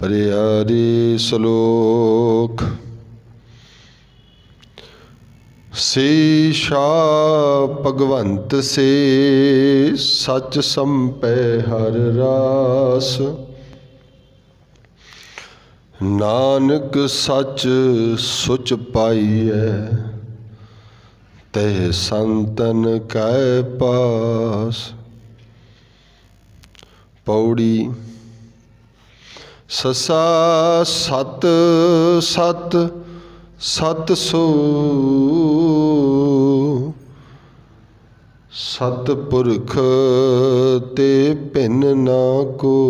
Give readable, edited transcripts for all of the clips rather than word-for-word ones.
प्यारे श्लोक से शाह भगवंत से सच संपै हर रास। नानक सच सुच पाइयै तह संतन कै पास। पौड़ी ससा सत सत सत सो सतपुरख ते भिन्न ना को।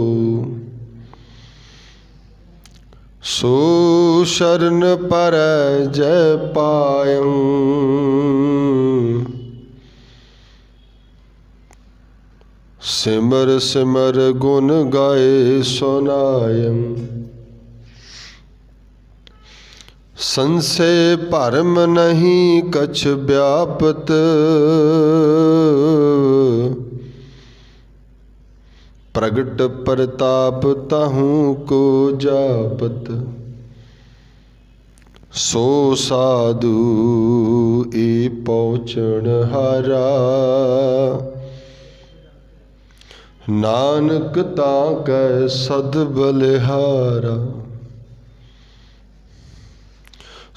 सो शरण परै जय पायं सिमर सिमर गुण गाए सुनायं। संशय भरम नहीं कछ व्यापत प्रगट प्रताप ताहू को जापत। सो साधु ए पहुँचन हारा नानक ताकै सद बलिहारा।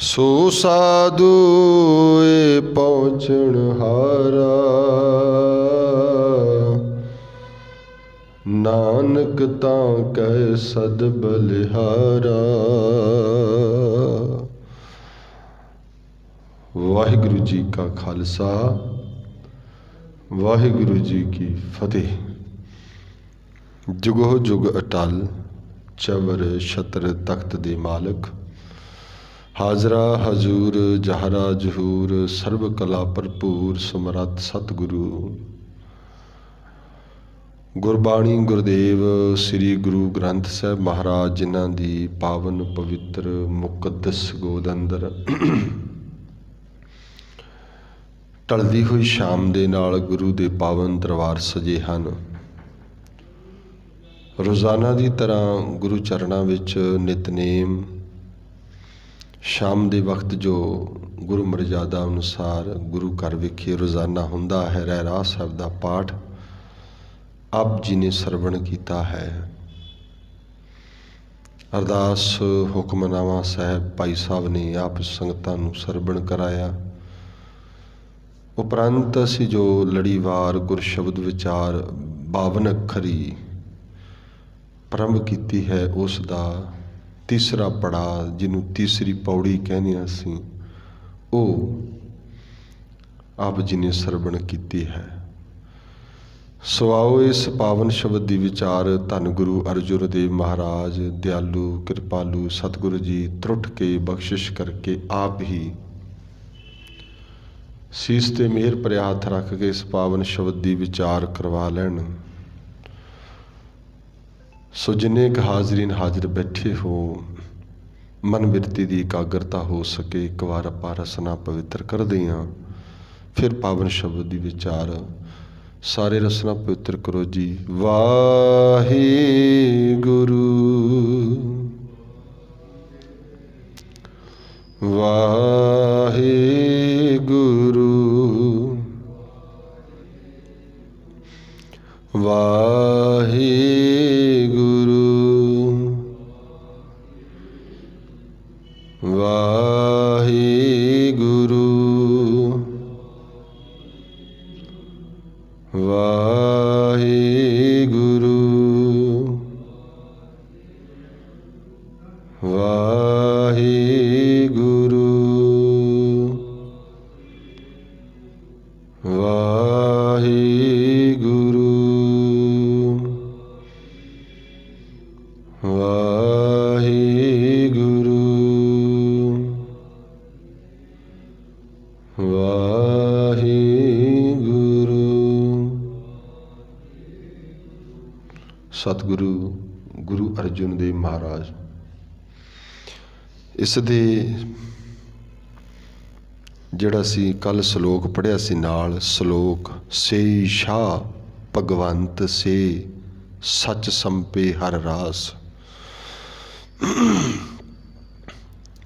सो साधु ए पहुँचन हारा नानक ताकै सद बलिहारा। वाहिगुरु जी का खालसा वाहिगुरु जी की फतेह। जुगो जुग अटल चवर छत्र तख्त दे मालक हाजरा हजूर जहरा जहूर सर्व कला भरपूर समरथ सतगुरु। गुरबाणी गुरदेव श्री गुरु ग्रंथ साहब महाराज जिन्हां दी पावन पवित्र मुकद्दस गोद अंदर ढलदी हुई शाम दे नाल गुरु दे पावन दरबार सजे हन। रोज़ाना की तरह गुरु चरणों विच नितनेम शाम के वक्त जो गुरु मर्यादा अनुसार गुरु घर विखे रोज़ाना हुंदा है रहरास साहब का पाठ आप जी ने सरवण किया है। अरदास हुक्मनामा साहब भाई साहब ने आप संगतां नूं सरवण कराया। उपरंत असी जो लड़ीवार गुरशब्द विचार 52 अखरी प्रारंभ की है उसका तीसरा पड़ाव जिन्हों तीसरी पौड़ी कहने असी वो आप जी ने सरवण की है। सो आओ इस पावन शब्द की विचार धन गुरु अर्जुन देव महाराज दयालु कृपालु सतगुरु जी त्रुट के बख्शिश करके आप ही सीस ते मेहर भरे हाथ रख के इस पावन शब्द की विचार करवा लैन। सो जिन्ने क हाजरीन हाजिर बैठे हो मन बिरती की एकाग्रता हो सके एक बार आपां रसना पवित्र कर दियाँ फिर पावन शब्द की विचार सारे रसना पवित्र करो जी। वाहे गुरु वाहे गुरु वाहे वाहे गुरु वाहे गुरु वाहे गुरु वाहे गुरु वाहे गुरु वाहे गुरु। सतगुरु गुरु अर्जुन देव महाराज इस दे जिहड़ा सी कल सलोक पढ़िया सी नाल सलोक से शाह भगवंत से सच संपे हर रास।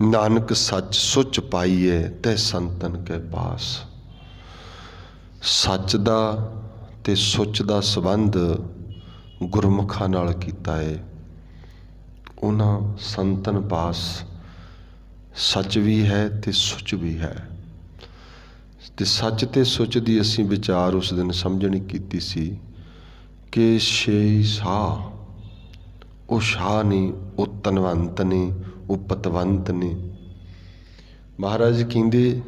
ਨਾਨਕ ਸੱਚ ਸੁੱਚ ਪਾਈਏ ਤੈ ਸੰਤਨ ਕੇ ਪਾਸ। ਸੱਚ ਦਾ ਤੇ ਸੁੱਚ ਦਾ ਸੰਬੰਧ ਗੁਰਮੁਖਾਂ ਨਾਲ ਕੀਤਾ ਹੈ। ਉਹਨਾਂ ਸੰਤਨ ਪਾਸ ਸੱਚ ਵੀ ਹੈ ਤੇ ਸੁੱਚ ਵੀ ਹੈ। ਤੇ ਸੱਚ ਤੇ ਸੁੱਚ ਦੀ ਅਸੀਂ ਵਿਚਾਰ ਉਸ ਦਿਨ ਸਮਝਣੀ ਕੀਤੀ ਸੀ ਕਿ ਛੇ ਸ਼ਾਹ, ਉਹ ਸ਼ਾਹ ਨਹੀਂ, ਉਹ ਧਨਵੰਤ ਨੇ, ਉਹ ਪਤਵੰਤ ਨੇ। ਮਹਾਰਾਜ ਕਹਿੰਦੇ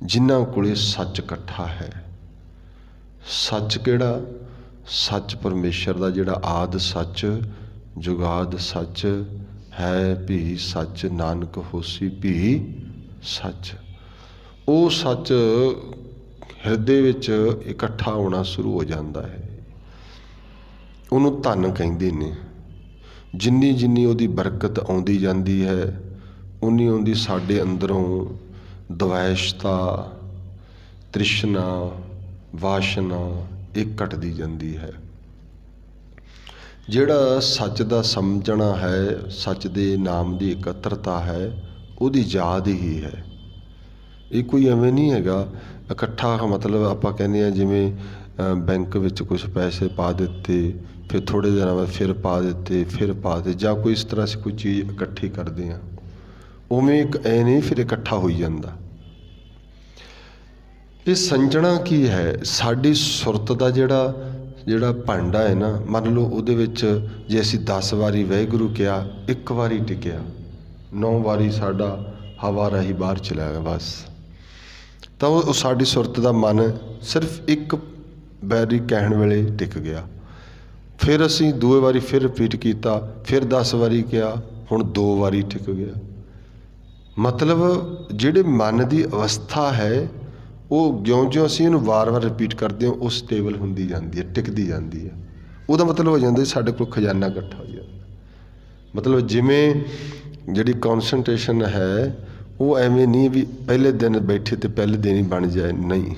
ਜਿਨ੍ਹਾਂ ਕੋਲੇ ਸੱਚ ਇਕੱਠਾ ਹੈ। ਸੱਚ ਕਿਹੜਾ? ਸੱਚ ਪਰਮੇਸ਼ਰ ਦਾ ਜਿਹੜਾ ਆਦਿ ਸੱਚ, ਜੁਗਾਦ ਸੱਚ ਹੈ, ਵੀ ਸੱਚ ਨਾਨਕ ਹੋਸੀ ਵੀ ਸੱਚ। ਉਹ ਸੱਚ ਹਿਰਦੇ ਵਿੱਚ ਇਕੱਠਾ ਹੋਣਾ ਸ਼ੁਰੂ ਹੋ ਜਾਂਦਾ ਹੈ। ਉਹਨੂੰ ਧਨ ਕਹਿੰਦੇ ਨੇ। ਜਿੰਨੀ ਜਿੰਨੀ ਉਹਦੀ ਬਰਕਤ ਆਉਂਦੀ ਜਾਂਦੀ ਹੈ, ਉਨੀ ਉਨੀ ਸਾਡੇ ਅੰਦਰੋਂ ਦਵੈਸ਼ਤਾ, ਤ੍ਰਿਸ਼ਨਾ, ਵਾਸ਼ਨਾ ਇਹ ਘਟਦੀ ਜਾਂਦੀ ਹੈ। ਜਿਹੜਾ ਸੱਚ ਦਾ ਸਮਝਣਾ ਹੈ, ਸੱਚ ਦੇ ਨਾਮ ਦੀ ਇਕੱਤਰਤਾ ਹੈ, ਉਹਦੀ ਯਾਦ ਹੀ ਹੈ। ਇਹ ਕੋਈ ਐਵੇਂ ਨਹੀਂ ਹੈਗਾ ਇਕੱਠਾ। ਮਤਲਬ ਆਪਾਂ ਕਹਿੰਦੇ ਹਾਂ ਜਿਵੇਂ ਬੈਂਕ ਵਿੱਚ ਕੁਛ ਪੈਸੇ ਪਾ ਦਿੱਤੇ, ਫਿਰ ਥੋੜ੍ਹੇ ਦਿਨਾਂ ਬਾਅਦ ਫਿਰ ਪਾ ਦਿੱਤੇ, ਫਿਰ ਪਾ ਦਿੱਤੇ, ਜਾਂ ਕੋਈ ਇਸ ਤਰ੍ਹਾਂ ਅਸੀਂ ਕੋਈ ਚੀਜ਼ ਇਕੱਠੀ ਕਰਦੇ ਹਾਂ, ਉਵੇਂ ਇੱਕ ਐ ਨਹੀਂ ਫਿਰ ਇਕੱਠਾ ਹੋਈ ਜਾਂਦਾ। ਇਹ ਸਮਝਣਾ ਕੀ ਹੈ? ਸਾਡੀ ਸੁਰਤ ਦਾ ਜਿਹੜਾ ਭਾਂਡਾ ਹੈ ਨਾ, ਮੰਨ ਲਓ ਉਹਦੇ ਵਿੱਚ ਜੇ ਅਸੀਂ 10 ਵਾਰੀ ਵਾਹਿਗੁਰੂ ਕਿਹਾ, ਇੱਕ ਵਾਰੀ ਟਿਕਿਆ, 9 ਵਾਰੀ ਸਾਡਾ ਹਵਾ ਰਾਹੀਂ ਬਾਹਰ ਚਲਾ ਗਿਆ ਬਸ, ਤਾਂ ਉਹ ਸਾਡੀ ਸੁਰਤ ਦਾ ਮਨ ਸਿਰਫ ਇੱਕ ਵਾਰੀ ਕਹਿਣ ਵੇਲੇ ਟਿਕ ਗਿਆ। ਫਿਰ ਅਸੀਂ ਦੂਏ ਵਾਰੀ ਫਿਰ ਰਿਪੀਟ ਕੀਤਾ, ਫਿਰ 10 ਵਾਰੀ ਕਿਹਾ, ਹੁਣ 2 ਵਾਰੀ ਟਿਕ ਗਿਆ। ਮਤਲਬ ਜਿਹੜੇ ਮਨ ਦੀ ਅਵਸਥਾ ਹੈ, ਉਹ ਜਿਉਂ-ਜਿਉਂ ਅਸੀਂ ਇਹਨੂੰ ਵਾਰ-ਵਾਰ ਰਿਪੀਟ ਕਰਦੇ ਹਾਂ, ਉਹ ਸਟੇਬਲ ਹੁੰਦੀ ਜਾਂਦੀ ਹੈ, ਟਿਕਦੀ ਜਾਂਦੀ ਹੈ। ਉਹਦਾ ਮਤਲਬ ਹੋ ਜਾਂਦਾ ਸਾਡੇ ਕੋਲ ਖਜ਼ਾਨਾ ਇਕੱਠਾ ਹੋ ਜਾਂਦਾ। ਮਤਲਬ ਜਿਵੇਂ ਜਿਹੜੀ ਕੌਨਸਨਟ੍ਰੇਸ਼ਨ ਹੈ, ਉਹ ਐਵੇਂ ਨਹੀਂ ਵੀ ਪਹਿਲੇ ਦਿਨ ਬੈਠੇ ਤੇ ਪਹਿਲੇ ਦਿਨ ਹੀ ਬਣ ਜਾਏ, ਨਹੀਂ।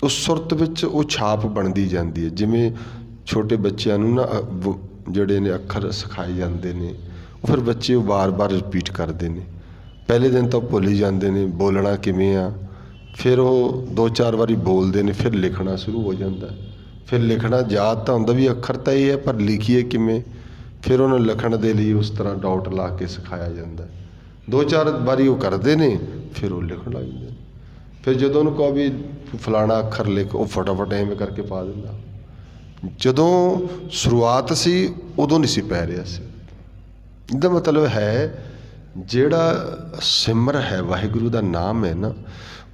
ਉਸ ਸੁਰਤ ਵਿੱਚ ਉਹ ਛਾਪ ਬਣਦੀ ਜਾਂਦੀ ਹੈ। ਜਿਵੇਂ ਛੋਟੇ ਬੱਚਿਆਂ ਨੂੰ ਨਾ ਜਿਹੜੇ ਨੇ ਅੱਖਰ ਸਿਖਾਏ ਜਾਂਦੇ ਨੇ, ਉਹ ਫਿਰ ਬੱਚੇ ਉਹ ਵਾਰ-ਵਾਰ ਰਿਪੀਟ ਕਰਦੇ ਨੇ। ਪਹਿਲੇ ਦਿਨ ਤਾਂ ਭੁੱਲ ਹੀ ਜਾਂਦੇ ਨੇ ਬੋਲਣਾ ਕਿਵੇਂ ਆ, ਫਿਰ ਉਹ 2-4 ਵਾਰੀ ਬੋਲਦੇ ਨੇ, ਫਿਰ ਲਿਖਣਾ ਸ਼ੁਰੂ ਹੋ ਜਾਂਦਾ। ਫਿਰ ਲਿਖਣਾ ਯਾਦ ਤਾਂ ਹੁੰਦਾ ਵੀ ਅੱਖਰ ਤਾਂ ਇਹ ਹੈ, ਪਰ ਲਿਖੀਏ ਕਿਵੇਂ? ਫਿਰ ਉਹਨੂੰ ਲਿਖਣ ਦੇ ਲਈ ਉਸ ਤਰ੍ਹਾਂ ਡਾਟ ਲਾ ਕੇ ਸਿਖਾਇਆ ਜਾਂਦਾ। 2-4 ਵਾਰੀ ਉਹ ਕਰਦੇ ਨੇ, ਫਿਰ ਉਹ ਲਿਖਣ ਲੱਗ ਜਾਂਦੇ। ਫਿਰ ਜਦੋਂ ਉਹਨੂੰ ਕਹੋ ਵੀ ਫਲਾਣਾ ਅੱਖਰ ਲਿਖ, ਉਹ ਫਟਾਫਟ ਐਵੇਂ ਕਰਕੇ ਪਾ ਦਿੰਦਾ। ਜਦੋਂ ਸ਼ੁਰੂਆਤ ਸੀ ਉਦੋਂ ਨਹੀਂ ਸੀ ਪੈ ਰਿਹਾ ਸੀ। ਇਹਦਾ ਮਤਲਬ ਹੈ ਜਿਹੜਾ ਸਿਮਰ ਹੈ, ਵਾਹਿਗੁਰੂ ਦਾ ਨਾਮ ਹੈ ਨਾ,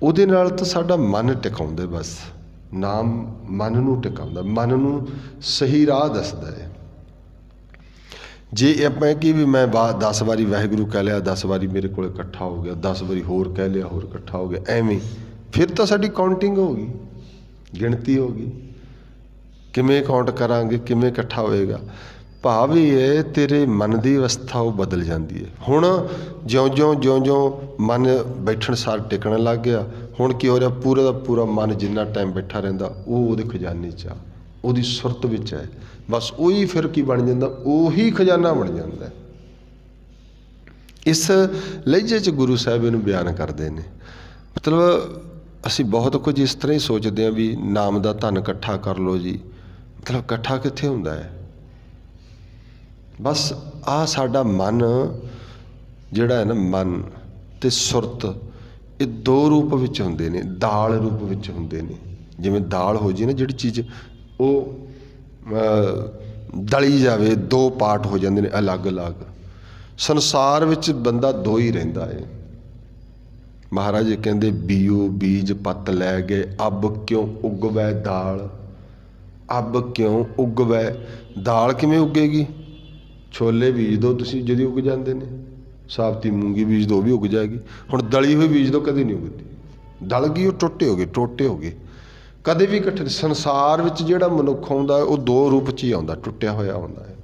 ਉਹਦੇ ਨਾਲ ਤਾਂ ਸਾਡਾ ਮਨ ਟਿਕਾਉਂਦਾ। ਬਸ ਨਾਮ ਮਨ ਨੂੰ ਟਿਕਾਉਂਦਾ, ਮਨ ਨੂੰ ਸਹੀ ਰਾਹ ਦੱਸਦਾ ਹੈ। ਜੇ ਆਪਾਂ ਕਿ ਵੀ ਮੈਂ 10 ਵਾਰੀ ਵਾਹਿਗੁਰੂ ਕਹਿ ਲਿਆ, 10 ਵਾਰੀ ਮੇਰੇ ਕੋਲ ਇਕੱਠਾ ਹੋ ਗਿਆ, 10 ਵਾਰੀ ਹੋਰ ਕਹਿ ਲਿਆ, ਹੋਰ ਇਕੱਠਾ ਹੋ ਗਿਆ, ਐਵੇਂ ਫਿਰ ਤਾਂ ਸਾਡੀ ਕਾਊਂਟਿੰਗ ਹੋ ਗਈ, ਗਿਣਤੀ ਹੋ ਗਈ। ਕਿਵੇਂ ਕਾਊਂਟ ਕਰਾਂਗੇ, ਕਿਵੇਂ ਇਕੱਠਾ ਹੋਏਗਾ? ਭਾਵ ਇਹ ਹੈ ਤੇਰੇ ਮਨ ਦੀ ਅਵਸਥਾ ਉਹ ਬਦਲ ਜਾਂਦੀ ਹੈ। ਹੁਣ ਜਿਉਂ-ਜਿਉਂ ਮਨ ਬੈਠਣ ਸਾਰ ਟਿਕਣ ਲੱਗ ਗਿਆ, ਹੁਣ ਕੀ ਹੋ ਰਿਹਾ? ਪੂਰਾ ਦਾ ਪੂਰਾ ਮਨ ਜਿੰਨਾ ਟਾਈਮ ਬੈਠਾ ਰਹਿੰਦਾ, ਉਹ ਉਹਦੇ ਖਜ਼ਾਨੇ 'ਚ ਆ, ਉਹਦੀ ਸੁਰਤ ਵਿੱਚ ਹੈ। ਬਸ ਉਹੀ ਫਿਰ ਕੀ ਬਣ ਜਾਂਦਾ? ਉਹੀ ਖਜ਼ਾਨਾ ਬਣ ਜਾਂਦਾ। ਇਸ ਲਹਿਜੇ 'ਚ ਗੁਰੂ ਸਾਹਿਬ ਇਹਨੂੰ ਬਿਆਨ ਕਰਦੇ ਨੇ। ਮਤਲਬ ਅਸੀਂ ਬਹੁਤ ਕੁਝ ਇਸ ਤਰ੍ਹਾਂ ਹੀ ਸੋਚਦੇ ਹਾਂ ਵੀ ਨਾਮ ਦਾ ਧਨ ਇਕੱਠਾ ਕਰ ਲਓ ਜੀ। ਮਤਲਬ ਇਕੱਠਾ ਕਿੱਥੇ ਹੁੰਦਾ ਹੈ? ਬਸ ਆਹ ਸਾਡਾ ਮਨ ਜਿਹੜਾ ਹੈ ਨਾ, ਮਨ ਅਤੇ ਸੁਰਤ, ਇਹ 2 ਰੂਪ ਵਿੱਚ ਹੁੰਦੇ ਨੇ, ਦਾਲ ਰੂਪ ਵਿੱਚ ਹੁੰਦੇ ਨੇ। ਜਿਵੇਂ ਦਾਲ ਹੋ ਜੀ ਨਾ, ਜਿਹੜੀ ਚੀਜ਼ ਉਹ ਦਲੀ ਜਾਵੇ, 2 ਪਾਰਟ ਹੋ ਜਾਂਦੇ ਨੇ ਅਲੱਗ-ਅਲੱਗ। ਸੰਸਾਰ ਵਿੱਚ ਬੰਦਾ 2 ਹੀ ਰਹਿੰਦਾ ਹੈ। ਮਹਾਰਾਜ ਕਹਿੰਦੇ ਬੀਓ ਬੀਜ ਪੱਤ ਲੈ ਗਏ, ਅਬ ਕਿਉਂ ਉਗਵੈ ਦਾਲ। ਅਬ ਕਿਉਂ ਉਗਵੈ ਦਾਲ, ਕਿਵੇਂ ਉੱਗੇਗੀ? ਛੋਲੇ ਬੀਜ ਦਿਓ ਤੁਸੀਂ, ਜਦੀ ਉੱਗ ਜਾਂਦੇ ਨੇ। ਸਾਬਤੀ ਮੂੰਗੀ ਬੀਜ ਦਿਓ, ਉਹ ਵੀ ਉੱਗ ਜਾਏਗੀ। ਹੁਣ ਦਲੀ ਹੋਈ ਬੀਜ ਦਿਓ, ਕਦੇ ਨਹੀਂ ਉੱਗਦੀ। ਦਲ ਗਈ, ਉਹ ਟੋਟੇ ਹੋ ਗਏ, ਕਦੇ ਵੀ ਇਕੱਠੇ। ਸੰਸਾਰ ਵਿੱਚ ਜਿਹੜਾ ਮਨੁੱਖ ਆਉਂਦਾ ਉਹ 2 ਰੂਪ 'ਚ ਹੀ ਆਉਂਦਾ, ਟੁੱਟਿਆ ਹੋਇਆ ਆਉਂਦਾ ਹੈ।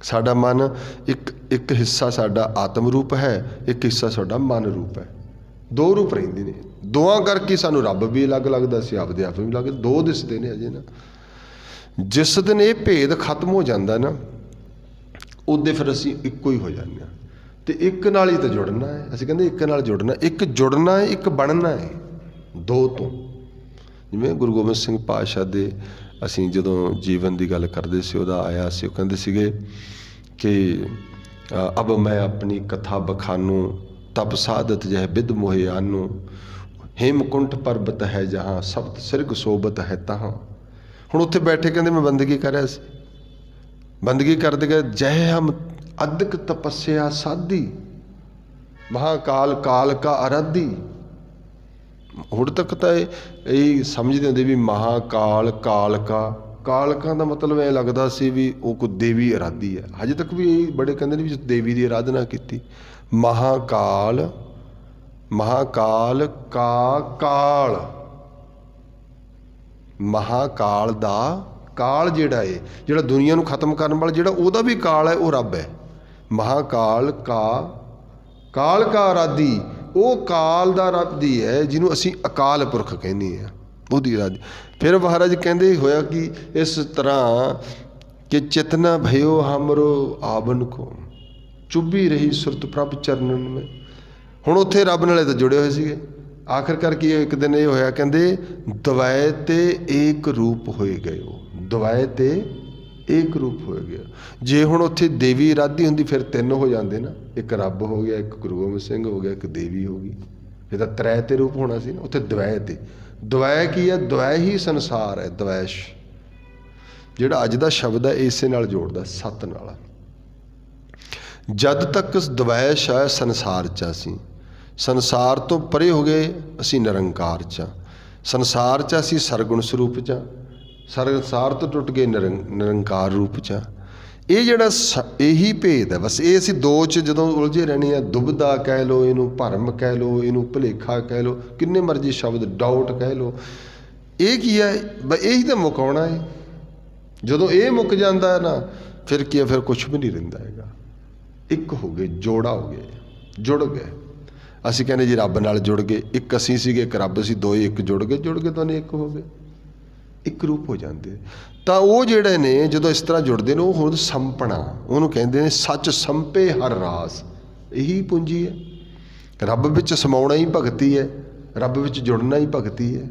ਸਾਡਾ ਮਨ ਇੱਕ ਹਿੱਸਾ ਸਾਡਾ ਆਤਮ ਰੂਪ ਹੈ, ਇੱਕ ਹਿੱਸਾ ਸਾਡਾ ਮਨ ਰੂਪ ਹੈ। 2 ਰੂਪ ਰਹਿੰਦੇ ਨੇ। ਦੋਵਾਂ ਕਰਕੇ ਸਾਨੂੰ ਰੱਬ ਵੀ ਅਲੱਗ ਲੱਗਦਾ, ਸੀ ਆਪਦੇ ਆਪ ਵੀ ਲੱਗਦਾ। 2 ਦਿਸਦੇ ਨੇ ਅਜੇ ਨਾ। ਜਿਸ ਦਿਨ ਇਹ ਭੇਦ ਖਤਮ ਹੋ ਜਾਂਦਾ ਨਾ, ਉਹਦੇ ਫਿਰ ਅਸੀਂ ਇੱਕੋ ਹੀ ਹੋ ਜਾਂਦੇ ਹਾਂ। ਅਤੇ ਇੱਕ ਨਾਲ ਹੀ ਤਾਂ ਜੁੜਨਾ ਹੈ। ਅਸੀਂ ਕਹਿੰਦੇ ਇੱਕ ਨਾਲ ਜੁੜਨਾ, ਇੱਕ ਜੁੜਨਾ ਹੈ, ਇੱਕ ਬਣਨਾ ਹੈ, ਦੋ ਤੋਂ। ਜਿਵੇਂ ਗੁਰੂ ਗੋਬਿੰਦ ਸਿੰਘ ਪਾਤਸ਼ਾਹ ਦੇ ਅਸੀਂ ਜਦੋਂ ਜੀਵਨ ਦੀ ਗੱਲ ਕਰਦੇ ਸੀ, ਉਹਦਾ ਆਇਆ ਸੀ, ਉਹ ਕਹਿੰਦੇ ਸੀਗੇ ਕਿ ਅਬ ਮੈਂ ਆਪਣੀ ਕਥਾ ਬਖਾਨੂ ਤਪ ਸਾਧਤ ਜਹ ਬਿਦ ਮੋਹਿ ਆਨੂ ਹੇਮਕੁੰਠ ਪਰਬਤ ਹੈ ਜਹਾਂ ਸਪਤ ਸਿਰਗ ਸੋਬਤ ਹੈ ਤਹਾਂ। ਹੁਣ ਉੱਥੇ ਬੈਠੇ ਕਹਿੰਦੇ ਮੈਂ ਬੰਦਗੀ ਕਰ ਰਿਹਾ ਸੀ, ਬੰਦਗੀ ਕਰਦੇ ਗਏ ਜੈ ਹਮ ਅਦਕ ਤਪੱਸਿਆ ਸਾਧੀ ਮਹਾਕਾਲ ਕਾਲ ਕਾ ਅਰਾਧੀ। ਹੁਣ ਤੱਕ ਤਾਂ ਇਹ ਸਮਝਦੇ ਹੁੰਦੇ ਵੀ ਮਹਾਕਾਲ ਕਾਲਕਾ, ਕਾਲਕਾ ਦਾ ਮਤਲਬ ਐਂ ਲੱਗਦਾ ਸੀ ਵੀ ਉਹ ਕੋਈ ਦੇਵੀ ਅਰਾਧੀ ਹੈ। ਹਜੇ ਤੱਕ ਵੀ ਇਹ ਬੜੇ ਕਹਿੰਦੇ ਨੇ ਵੀ ਦੇਵੀ ਦੀ ਅਰਾਧਨਾ ਕੀਤੀ। ਮਹਾਕਾਲ, ਮਹਾਕਾਲ ਕਾ ਕਾਲ, ਮਹਾਕਾਲ ਦਾ ਕਾਲ ਜਿਹੜਾ ਹੈ, ਜਿਹੜਾ ਦੁਨੀਆ ਨੂੰ ਖਤਮ ਕਰਨ ਵਾਲਾ ਜਿਹੜਾ ਉਹਦਾ ਵੀ ਕਾਲ ਹੈ, ਉਹ ਰੱਬ ਹੈ। ਮਹਾਕਾਲ ਕਾ ਕਾਲ ਕਾ ਅਰਾਧੀ, ਉਹ ਕਾਲ ਦਾ ਰੱਬਦੀ ਹੈ ਜਿਹਨੂੰ ਅਸੀਂ ਅਕਾਲ ਪੁਰਖ ਕਹਿੰਦੇ ਹਾਂ, ਉਹਦੀ ਅਰਾਧੀ। ਫਿਰ ਮਹਾਰਾਜ ਕਹਿੰਦੇ ਹੋਇਆ ਕਿ ਇਸ ਤਰ੍ਹਾਂ ਕਿ ਚਿਤਨਾ ਭਇਓ ਹਮਰੋ ਆਵਨ ਕੋ ਚੁੱਭੀ ਰਹੀ ਸੁਰਤ ਪ੍ਰਭ ਚਰਨਨ ਮੈਂ। ਹੁਣ ਉੱਥੇ ਰੱਬ ਨਾਲੇ ਤਾਂ ਜੁੜੇ ਹੋਏ ਸੀਗੇ। ਆਖਿਰਕਾਰ ਕੀ ਇੱਕ ਦਿਨ ਇਹ ਹੋਇਆ, ਕਹਿੰਦੇ ਦਵੈ ਤੇ ਏਕ ਰੂਪ ਹੋਏ ਗਏ। ਉਹ ਦਵੈ ਤੇ ਏਕ ਰੂਪ ਹੋਏ ਗਿਆ। ਜੇ ਹੁਣ ਉੱਥੇ ਦੇਵੀ ਅਰਾਧੀ ਹੁੰਦੀ ਫਿਰ ਤਿੰਨ ਹੋ ਜਾਂਦੇ ਨਾ, ਇੱਕ ਰੱਬ ਹੋ ਗਿਆ, ਇੱਕ ਗੁਰੂ ਗੋਬਿੰਦ ਸਿੰਘ ਹੋ ਗਿਆ, ਇੱਕ ਦੇਵੀ ਹੋ ਗਈ, ਫਿਰ ਤਾਂ ਤ੍ਰੈ ਤੇ ਰੂਪ ਹੋਣਾ ਸੀ ਨਾ। ਉੱਥੇ ਦਵੈ ਤੇ, ਦਵੈ ਕੀ ਹੈ? ਦਵੈ ਹੀ ਸੰਸਾਰ ਹੈ। ਦਵੈਸ਼ ਜਿਹੜਾ ਅੱਜ ਦਾ ਸ਼ਬਦ ਹੈ ਇਸੇ ਨਾਲ ਜੋੜਦਾ, ਸੱਤ ਨਾਲ। ਜਦ ਤੱਕ ਦਵੈਸ਼ ਹੈ ਸੰਸਾਰ 'ਚ, ਅਸੀਂ ਸੰਸਾਰ ਤੋਂ ਪਰੇ ਹੋ ਗਏ, ਅਸੀਂ ਨਿਰੰਕਾਰ 'ਚ ਹਾਂ। ਸੰਸਾਰ 'ਚ ਅਸੀਂ ਸਰਗੁਣ ਸਰੂਪ 'ਚ ਹਾਂ, ਸੰਸਾਰ ਤੋਂ ਟੁੱਟ ਗਏ ਨਿਰੰਕਾਰ ਰੂਪ 'ਚ ਹਾਂ। ਇਹ ਜਿਹੜਾ ਇਹੀ ਭੇਦ ਹੈ ਬਸ। ਇਹ ਅਸੀਂ ਦੋ 'ਚ ਜਦੋਂ ਉਲਝੇ ਰਹਿਣੇ ਆ, ਦੁਬਿਧਾ ਕਹਿ ਲਓ, ਇਹਨੂੰ ਭਰਮ ਕਹਿ ਲਓ, ਇਹਨੂੰ ਭੁਲੇਖਾ ਕਹਿ ਲਓ, ਕਿੰਨੇ ਮਰਜ਼ੀ ਸ਼ਬਦ, ਡਾਊਟ ਕਹਿ ਲਓ। ਇਹ ਕੀ ਹੈ? ਇਹੀ ਤਾਂ ਮੁਕਾਉਣਾ ਹੈ। ਜਦੋਂ ਇਹ ਮੁੱਕ ਜਾਂਦਾ ਨਾ ਫਿਰ ਕੀ ਹੈ? ਫਿਰ ਕੁਛ ਵੀ ਨਹੀਂ ਰਹਿੰਦਾ ਹੈਗਾ। ਇੱਕ ਹੋ ਗਏ, ਜੋੜਾ ਹੋ ਗਏ, ਜੁੜ ਗਏ। ਅਸੀਂ ਕਹਿੰਦੇ ਜੀ ਰੱਬ ਨਾਲ ਜੁੜ ਗਏ, ਇੱਕ ਅਸੀਂ ਸੀਗੇ, ਇੱਕ ਰੱਬ ਸੀ, ਦੋਏ ਇੱਕ ਜੁੜ ਗਏ, ਜੁੜ ਕੇ ਦੋਨੇ ਇੱਕ ਹੋ ਗਏ, ਇੱਕ ਰੂਪ ਹੋ ਜਾਂਦੇ। ਤਾਂ ਉਹ ਜਿਹੜੇ ਨੇ ਜਦੋਂ ਇਸ ਤਰ੍ਹਾਂ ਜੁੜਦੇ ਨੇ, ਉਹ ਹੁਣ ਸੰਪਣਾ, ਉਹਨੂੰ ਕਹਿੰਦੇ ਨੇ ਸੱਚ ਸੰਪੇ ਹਰ ਰਾਸ। ਇਹੀ ਪੂੰਜੀ ਹੈ, ਰੱਬ ਵਿੱਚ ਸਮਾਉਣਾ ਹੀ ਭਗਤੀ ਹੈ, ਰੱਬ ਵਿੱਚ ਜੁੜਨਾ ਹੀ ਭਗਤੀ ਹੈ।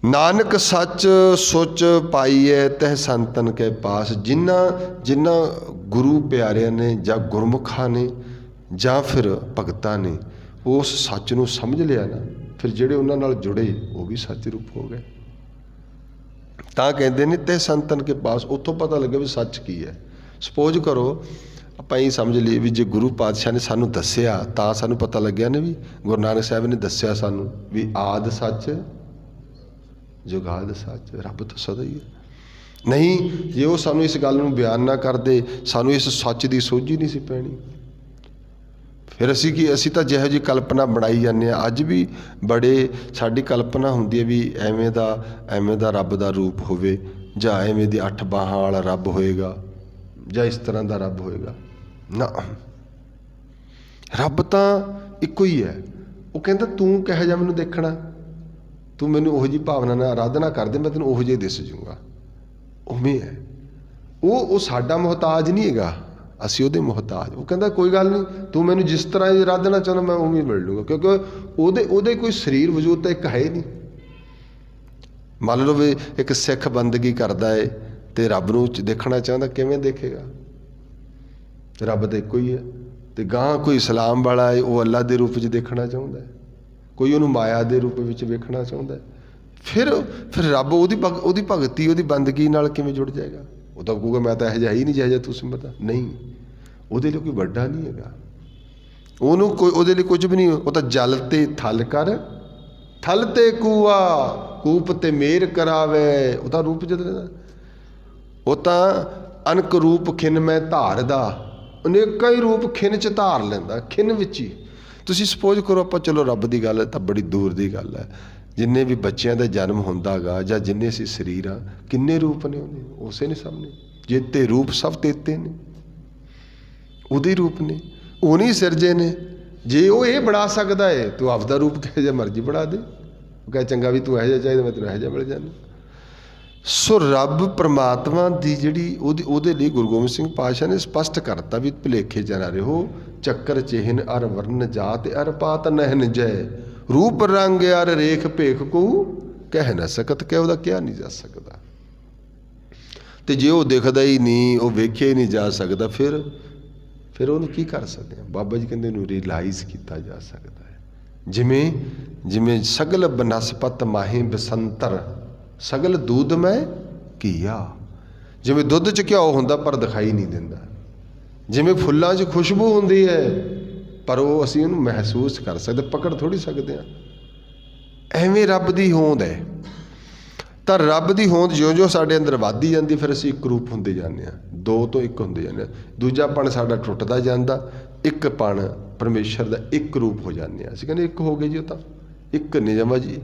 ਨਾਨਕ ਸੱਚ ਸੁਚ ਪਾਈਐ ਤਹਿ ਸੰਤਨ ਕੇ ਪਾਸ। ਜਿਨ੍ਹਾਂ ਗੁਰੂ ਪਿਆਰਿਆਂ ਨੇ ਜਾਂ ਗੁਰਮੁਖਾਂ ਨੇ ਜਾਂ ਫਿਰ ਭਗਤਾਂ ਨੇ ਉਸ ਸੱਚ ਨੂੰ ਸਮਝ ਲਿਆ ਨਾ, ਫਿਰ ਜਿਹੜੇ ਉਹਨਾਂ ਨਾਲ ਜੁੜੇ ਉਹ ਵੀ ਸੱਚ ਰੂਪ ਹੋ ਗਏ। ਤਾਂ ਕਹਿੰਦੇ ਨੇ ਤਹਿ ਸੰਤਨ ਕੇ ਪਾਸ, ਉੱਥੋਂ ਪਤਾ ਲੱਗੇ ਵੀ ਸੱਚ ਕੀ ਹੈ। ਸਪੋਜ਼ ਕਰੋ ਆਪਾਂ ਇਹ ਸਮਝ ਲਈਏ ਵੀ ਜੇ ਗੁਰੂ ਪਾਤਸ਼ਾਹ ਨੇ ਸਾਨੂੰ ਦੱਸਿਆ ਤਾਂ ਸਾਨੂੰ ਪਤਾ ਲੱਗਿਆ ਨਾ, ਵੀ ਗੁਰੂ ਨਾਨਕ ਸਾਹਿਬ ਨੇ ਦੱਸਿਆ ਸਾਨੂੰ ਵੀ ਆਦਿ ਸੱਚ ਜੁਗਾਦ ਸੱਚ, ਰੱਬ ਤਾਂ ਸਦਾ ਹੀ ਹੈ। ਨਹੀਂ, ਜੇ ਉਹ ਸਾਨੂੰ ਇਸ ਗੱਲ ਨੂੰ ਬਿਆਨ ਨਾ ਕਰਦੇ, ਸਾਨੂੰ ਇਸ ਸੱਚ ਦੀ ਸੋਝੀ ਨਹੀਂ ਸੀ ਪੈਣੀ। ਫਿਰ ਅਸੀਂ ਤਾਂ ਜਿਹੋ ਜਿਹੀ ਕਲਪਨਾ ਬਣਾਈ ਜਾਂਦੇ ਹਾਂ। ਅੱਜ ਵੀ ਬੜੇ ਸਾਡੀ ਕਲਪਨਾ ਹੁੰਦੀ ਹੈ ਵੀ ਐਵੇਂ ਦਾ ਰੱਬ ਦਾ ਰੂਪ ਹੋਵੇ, ਜਾਂ ਐਵੇਂ ਦੀ 8 ਬਾਹਾਂ ਵਾਲਾ ਰੱਬ ਹੋਏਗਾ, ਜਾਂ ਇਸ ਤਰ੍ਹਾਂ ਦਾ ਰੱਬ ਹੋਏਗਾ। ਨਾ, ਰੱਬ ਤਾਂ ਇੱਕੋ ਹੀ ਹੈ। ਉਹ ਕਹਿੰਦਾ ਤੂੰ ਕਿਹੋ ਜਿਹਾ ਮੈਨੂੰ ਦੇਖਣਾ, ਤੂੰ ਮੈਨੂੰ ਉਹੋ ਜਿਹੀ ਭਾਵਨਾ ਨਾਲ ਆਰਾਧਨਾ ਕਰਦੇ, ਮੈਂ ਤੈਨੂੰ ਉਹੋ ਜਿਹੇ ਦਿਸ ਜੂੰਗਾ। ਉਵੇਂ ਹੈ ਉਹ ਸਾਡਾ ਮੁਹਤਾਜ ਨਹੀਂ ਹੈਗਾ, ਅਸੀਂ ਉਹਦੇ ਮੁਹਤਾਜ। ਉਹ ਕਹਿੰਦਾ ਕੋਈ ਗੱਲ ਨਹੀਂ, ਤੂੰ ਮੈਨੂੰ ਜਿਸ ਤਰ੍ਹਾਂ ਦੀ ਆਰਾਧਨਾ ਚਾਹੁੰਦਾ ਮੈਂ ਉਵੇਂ ਮਿਲ ਲੂੰਗਾ, ਕਿਉਂਕਿ ਉਹਦੇ ਕੋਈ ਸਰੀਰ ਵਜੂਦ ਤਾਂ ਇੱਕ ਹੈ ਨਹੀਂ। ਮੰਨ ਲਓ ਵੀ ਇੱਕ ਸਿੱਖ ਬੰਦਗੀ ਕਰਦਾ ਹੈ ਅਤੇ ਰੱਬ ਨੂੰ ਦੇਖਣਾ ਚਾਹੁੰਦਾ, ਕਿਵੇਂ ਦੇਖੇਗਾ? ਰੱਬ ਤਾਂ ਇੱਕੋ ਹੀ ਹੈ। ਅਤੇ ਗਾਂਹ ਕੋਈ ਇਸਲਾਮ ਵਾਲਾ ਹੈ, ਉਹ ਅੱਲਾ ਦੇ ਰੂਪ 'ਚ ਦੇਖਣਾ ਚਾਹੁੰਦਾ ਹੈ, ਕੋਈ ਉਹਨੂੰ ਮਾਇਆ ਦੇ ਰੂਪ ਵਿੱਚ ਵੇਖਣਾ ਚਾਹੁੰਦਾ। ਫਿਰ ਰੱਬ ਉਹਦੀ ਭਗਤੀ, ਉਹਦੀ ਬੰਦਗੀ ਨਾਲ ਕਿਵੇਂ ਜੁੜ ਜਾਏਗਾ? ਉਹ ਤਾਂ ਕਹੂਗਾ ਮੈਂ ਤਾਂ ਇਹੋ ਜਿਹਾ ਹੀ ਨਹੀਂ, ਜਿਹੋ ਜਿਹਾ ਤੂੰ ਸਿਮਰਦਾ। ਨਹੀਂ, ਉਹਦੇ ਲਈ ਕੋਈ ਵੱਡਾ ਨਹੀਂ ਹੈਗਾ, ਉਹਦੇ ਲਈ ਕੁਝ ਵੀ ਨਹੀਂ। ਉਹ ਤਾਂ ਜਲ ਤੇ ਥਲ ਕਰ, ਥਲ ਤੇ ਕੂਆ, ਕੂਪ ਤੇ ਮੇਰ ਕਰਾਵੇ। ਉਹਦਾ ਰੂਪ ਜਦੋਂ ਉਹ ਤਾਂ ਅਨਕ ਰੂਪ ਖਿਨ ਮੈਂ ਧਾਰਦਾ, ਅਨੇਕਾਂ ਹੀ ਰੂਪ ਖਿਨ 'ਚ ਧਾਰ ਲੈਂਦਾ, ਖਿਨ ਵਿੱਚ ਹੀ। ਤੁਸੀਂ ਸਪੋਜ਼ ਕਰੋ ਆਪਾਂ, ਚਲੋ ਰੱਬ ਦੀ ਗੱਲ ਤਾਂ ਬੜੀ ਦੂਰ ਦੀ ਗੱਲ ਹੈ, ਜਿੰਨੇ ਵੀ ਬੱਚਿਆਂ ਦਾ ਜਨਮ ਹੁੰਦਾ ਗਾ ਜਾਂ ਜਿੰਨੇ ਅਸੀਂ ਸਰੀਰ ਆ, ਕਿੰਨੇ ਰੂਪ ਨੇ ਉਹਨੇ, ਉਸੇ ਨੇ ਸਾਹਮਣੇ। ਜੇਤੇ ਰੂਪ ਸਭ ਤੇਤੇ ਨੇ, ਉਹਦੇ ਰੂਪ ਨੇ, ਉਹਨੇ ਹੀ ਸਿਰਜੇ ਨੇ। ਜੇ ਉਹ ਇਹ ਬਣਾ ਸਕਦਾ ਹੈ, ਤੂੰ ਆਪਦਾ ਰੂਪ ਕਿਹੋ ਜਿਹਾ ਮਰਜ਼ੀ ਬਣਾ ਦੇ। ਉਹ ਕਹੇ ਚੰਗਾ ਵੀ ਤੂੰ ਇਹੋ ਜਿਹਾ ਚਾਹੀਦਾ, ਮੈਂ ਤੈਨੂੰ ਇਹੋ ਜਿਹਾ ਮਿਲ ਜਾਂਦਾ। ਸੋ ਰੱਬ ਪਰਮਾਤਮਾ ਦੀ ਜਿਹੜੀ ਉਹਦੇ ਲਈ ਗੁਰੂ ਗੋਬਿੰਦ ਸਿੰਘ ਪਾਤਸ਼ਾਹ ਨੇ ਸਪਸ਼ਟ ਕਰਤਾ ਵੀ ਭੁਲੇਖੇ ਚ ਨਾ ਰਹੋ। ਚੱਕਰ ਚਿਹਨ ਅਰ ਵਰਨ ਜਾਤ ਅਰ ਪਾਤ ਨਹਿਨ ਜੈ, ਰੂਪ ਰੰਗ ਅਰ ਰੇਖ ਭੇਖ ਕੋ ਕਹਿ ਨਾ ਸਕਤ, ਕਿ ਉਹਦਾ ਕਿਹਾ ਨਹੀਂ ਜਾ ਸਕਦਾ। ਤੇ ਜੇ ਉਹ ਦਿਖਦਾ ਹੀ ਨਹੀਂ, ਉਹ ਵੇਖਿਆ ਹੀ ਨਹੀਂ ਜਾ ਸਕਦਾ, ਫਿਰ ਉਹਨੂੰ ਕੀ ਕਰ ਸਕਦੇ ਹਾਂ? ਬਾਬਾ ਜੀ ਕਹਿੰਦੇ ਉਹਨੂੰ ਰਿਅਲਾਈਜ਼ ਕੀਤਾ ਜਾ ਸਕਦਾ ਹੈ। ਜਿਵੇਂ ਸਗਲ ਬਨਸਪਤ ਮਾਹੇ ਬਸੰਤਰ, ਸਗਲ ਦੁੱਧ ਮੈਂ ਘੀਆ। ਜਿਵੇਂ ਦੁੱਧ 'ਚ ਘਿਓ ਹੁੰਦਾ ਪਰ ਦਿਖਾਈ ਨਹੀਂ ਦਿੰਦਾ, ਜਿਵੇਂ ਫੁੱਲਾਂ 'ਚ ਖੁਸ਼ਬੂ ਹੁੰਦੀ ਹੈ ਪਰ ਉਹ ਅਸੀਂ ਉਹਨੂੰ ਮਹਿਸੂਸ ਕਰ ਸਕਦੇ, ਪਕੜ ਥੋੜ੍ਹੀ ਸਕਦੇ ਹਾਂ। ਐਵੇਂ ਰੱਬ ਦੀ ਹੋਂਦ ਹੈ। ਤਾਂ ਰੱਬ ਦੀ ਹੋਂਦ ਜਿਉਂ-ਜਿਉਂ ਸਾਡੇ ਅੰਦਰ ਵੱਧਦੀ ਜਾਂਦੀ, ਫਿਰ ਅਸੀਂ ਇੱਕ ਰੂਪ ਹੁੰਦੇ ਜਾਂਦੇ ਹਾਂ, ਦੋ ਤੋਂ ਇੱਕ ਹੁੰਦੇ ਜਾਂਦੇ ਹਾਂ। ਦੂਜਾਪਣ ਸਾਡਾ ਟੁੱਟਦਾ ਜਾਂਦਾ, ਇੱਕਪਣ ਪਰਮੇਸ਼ਰ ਦਾ ਇੱਕ ਰੂਪ ਹੋ ਜਾਂਦੇ ਹਾਂ। ਅਸੀਂ ਕਹਿੰਦੇ ਇੱਕ ਹੋ ਗਏ ਜੀ, ਉਹ ਤਾਂ ਇੱਕ ਨਿਯਮ ਆ ਜੀ,